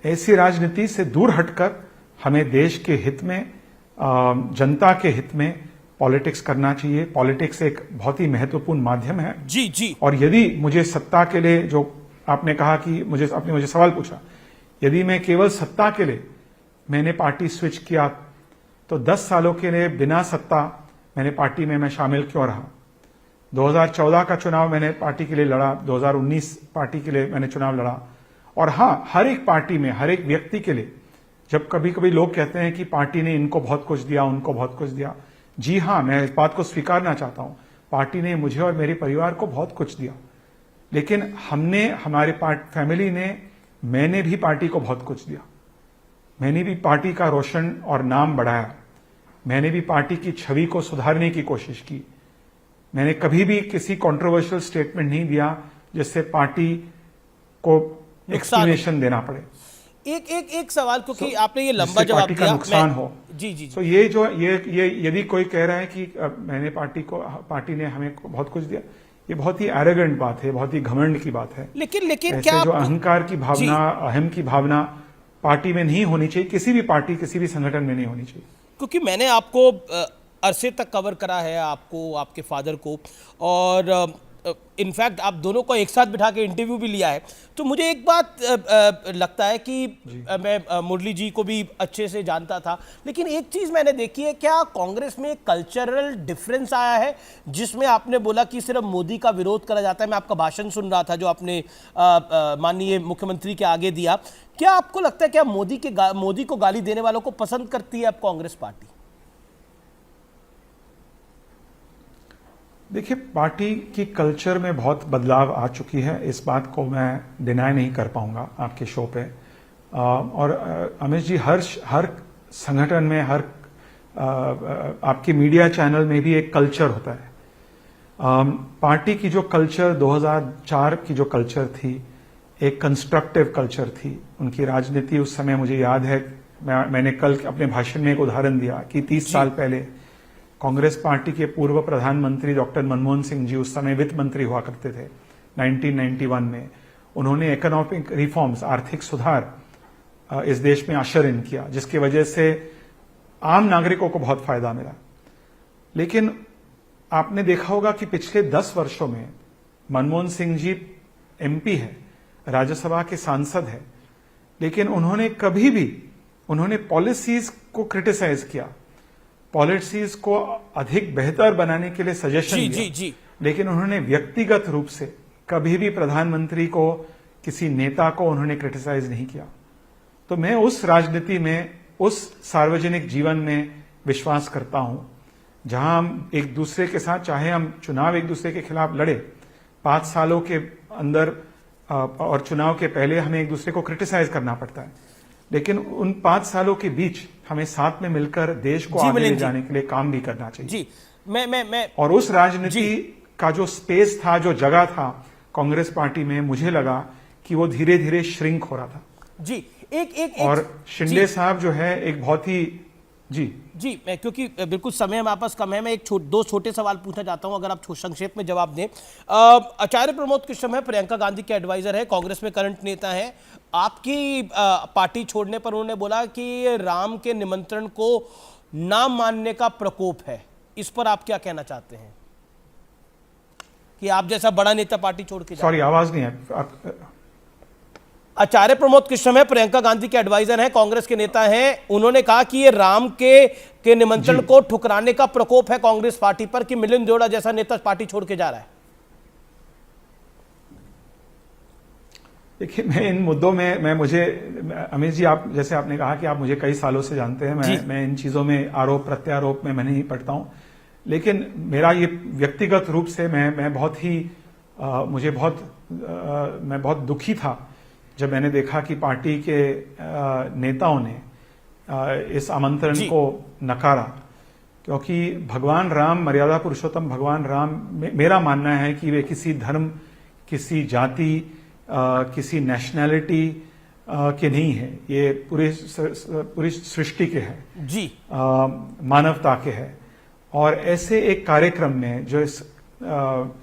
ऐसी राजनीति से दूर हटकर हमें देश के हित में, जनता के हित में पॉलिटिक्स करना चाहिए। पॉलिटिक्स एक बहुत ही महत्वपूर्ण माध्यम है। जी। और यदि मुझे सत्ता के लिए, जो आपने कहा कि आपने मुझे सवाल पूछा, यदि मैं केवल सत्ता के लिए मैंने पार्टी स्विच किया तो 10 सालों के लिए बिना सत्ता मैंने पार्टी में मैं शामिल क्यों रहा। 2014 का चुनाव मैंने पार्टी के लिए लड़ा, 2019 पार्टी के लिए मैंने चुनाव लड़ा। और हाँ, हर एक पार्टी में हर एक व्यक्ति के लिए, जब कभी कभी लोग कहते हैं कि पार्टी ने इनको बहुत कुछ दिया, उनको बहुत कुछ दिया, जी हाँ, मैं इस बात को स्वीकारना चाहता हूं, पार्टी ने मुझे और मेरे परिवार को बहुत कुछ दिया। लेकिन हमने, हमारे फैमिली ने, मैंने भी पार्टी को बहुत कुछ दिया। मैंने भी पार्टी का रोशन और नाम बढ़ाया। मैंने भी पार्टी की छवि को सुधारने की कोशिश की। मैंने कभी भी किसी कंट्रोवर्शियल स्टेटमेंट नहीं दिया जिससे पार्टी को एक्सप्लेनेशन देना पड़े। एक सवाल, क्योंकि आपने ये लंबा जवाब दिया, का नुकसान हो। जी। तो ये यदि कोई कह रहा है कि मैंने पार्टी ने हमें बहुत कुछ दिया, ये बहुत ही एरोगेंट बात है, बहुत ही घमंड की बात है। लेकिन क्या जो अहंकार की भावना, अहम की भावना पार्टी में नहीं होनी चाहिए, किसी भी पार्टी, किसी भी संगठन में नहीं होनी चाहिए। क्योंकि मैंने आपको अरसे तक कवर करा है, आपको, आपके फादर को, और इनफैक्ट आप दोनों को एक साथ बिठा के इंटरव्यू भी लिया है। तो मुझे एक बात लगता है कि मैं मुरली जी को भी अच्छे से जानता था, लेकिन एक चीज़ मैंने देखी है, क्या कांग्रेस में कल्चरल डिफरेंस आया है, जिसमें आपने बोला कि सिर्फ मोदी का विरोध करा जाता है। मैं आपका भाषण सुन रहा था जो आपने माननीय मुख्यमंत्री के आगे दिया। क्या आपको लगता है, क्या मोदी को गाली देने वालों को पसंद करती है अब कांग्रेस पार्टी? देखिए, पार्टी की कल्चर में बहुत बदलाव आ चुकी है, इस बात को मैं डिनाई नहीं कर पाऊंगा आपके शो पे। और अमित जी, हर संगठन में, हर आपके मीडिया चैनल में भी एक कल्चर होता है। पार्टी की जो कल्चर 2004 की जो कल्चर थी, एक कंस्ट्रक्टिव कल्चर थी। उनकी राजनीति उस समय, मुझे याद है, मैंने कल अपने भाषण में एक उदाहरण दिया कि 30 साल पहले कांग्रेस पार्टी के पूर्व प्रधानमंत्री डॉक्टर मनमोहन सिंह जी उस समय वित्त मंत्री हुआ करते थे 1991 में। उन्होंने इकोनॉमिक रिफॉर्म्स, आर्थिक सुधार इस देश में अशर इन किया, जिसकी वजह से आम नागरिकों को बहुत फायदा मिला। लेकिन आपने देखा होगा कि पिछले 10 वर्षों में मनमोहन सिंह जी एमपी है, राज्यसभा के सांसद है, लेकिन उन्होंने कभी भी, उन्होंने पॉलिसीज को क्रिटिसाइज किया, पॉलिसीज को अधिक बेहतर बनाने के लिए सजेशन दिया, लेकिन उन्होंने व्यक्तिगत रूप से कभी भी प्रधानमंत्री को, किसी नेता को उन्होंने क्रिटिसाइज नहीं किया। तो मैं उस राजनीति में, उस सार्वजनिक जीवन में विश्वास करता हूं, जहां हम एक दूसरे के साथ, चाहे हम चुनाव एक दूसरे के खिलाफ लड़े 5 सालों के अंदर, और चुनाव के पहले हमें एक दूसरे को क्रिटिसाइज करना पड़ता है, लेकिन उन 5 सालों के बीच हमें साथ में मिलकर देश को आगे ले जाने के लिए काम भी करना चाहिए। जी, मैं और उस राजनीति का जो स्पेस था, जो जगह था कांग्रेस पार्टी में, मुझे लगा कि वो धीरे धीरे श्रिंक हो रहा था। जी, एक और शिंदे साहब जो है एक बहुत ही, जी मैं, क्योंकि बिल्कुल समय हमारे पास कम है, मैं दो छोटे सवाल पूछना चाहता हूं, अगर आप संक्षेप में जवाब दें। आचार्य प्रमोद कृष्णम है, प्रियंका गांधी के एडवाइजर है, कांग्रेस में करंट नेता है। आपकी पार्टी छोड़ने पर उन्होंने बोला कि राम के निमंत्रण को ना मानने का प्रकोप है। इस पर आप क्या कहना चाहते हैं कि आप जैसा बड़ा नेता पार्टी छोड़ के? सॉरी, आवाज नहीं है। आचार्य प्रमोद कृष्णम है, प्रियंका गांधी के एडवाइजर हैं, कांग्रेस के नेता हैं। उन्होंने कहा कि ये राम के निमंत्रण को ठुकराने का प्रकोप है कांग्रेस पार्टी पर कि मिलिंद देवड़ा जैसा नेता पार्टी छोड़ के जा रहा है। देखिए, मैं इन मुद्दों में अमित जी, आप जैसे आपने कहा कि आप मुझे कई सालों से जानते हैं, मैं इन चीजों में आरोप प्रत्यारोप में मैं नहीं पड़ता हूं, लेकिन मेरा ये व्यक्तिगत रूप से मैं बहुत ही मैं बहुत दुखी था जब मैंने देखा कि पार्टी के नेताओं ने इस आमंत्रण को नकारा, क्योंकि भगवान राम, मर्यादा पुरुषोत्तम भगवान राम, मेरा मानना है कि वे किसी धर्म, किसी जाति, किसी नेशनैलिटी के नहीं है, ये पूरी सृष्टि के हैं जी, मानवता के है। और ऐसे एक कार्यक्रम में जो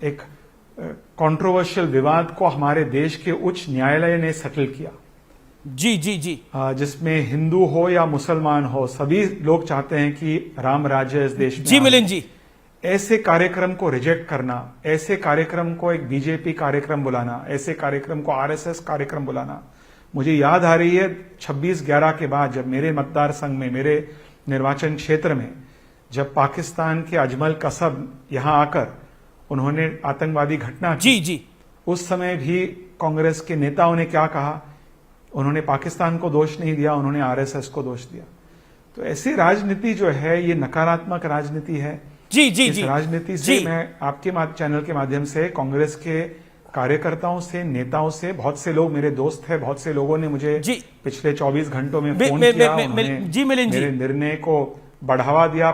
एक कंट्रोवर्शियल विवाद को हमारे देश के उच्च न्यायालय ने सेटल किया, जी जी जी, जिसमें हिंदू हो या मुसलमान हो, सभी लोग चाहते हैं कि राम राज्य इस देश में जी मिलिंद जी, ऐसे कार्यक्रम को रिजेक्ट करना, ऐसे कार्यक्रम को एक बीजेपी कार्यक्रम बुलाना, ऐसे कार्यक्रम को आरएसएस कार्यक्रम बुलाना, मुझे याद आ रही है 26/11 के बाद, जब मेरे मतदार संघ में, मेरे निर्वाचन क्षेत्र में, जब पाकिस्तान के अजमल कसब यहां आकर उन्होंने आतंकवादी घटना की, जी जी, उस समय भी कांग्रेस के नेताओं ने क्या कहा, उन्होंने पाकिस्तान को दोष नहीं दिया, उन्होंने आरएसएस को दोष दिया। तो ऐसी राजनीति जो है, ये नकारात्मक राजनीति है। जी जी इस जी, राजनीति से मैं आपके चैनल के माध्यम से कांग्रेस के कार्यकर्ताओं से, नेताओं से, बहुत से लोग मेरे दोस्त हैं, बहुत से लोगों ने मुझे पिछले 24 घंटों में फोन किया, उन्होंने मेरे निर्णय को बढ़ावा दिया,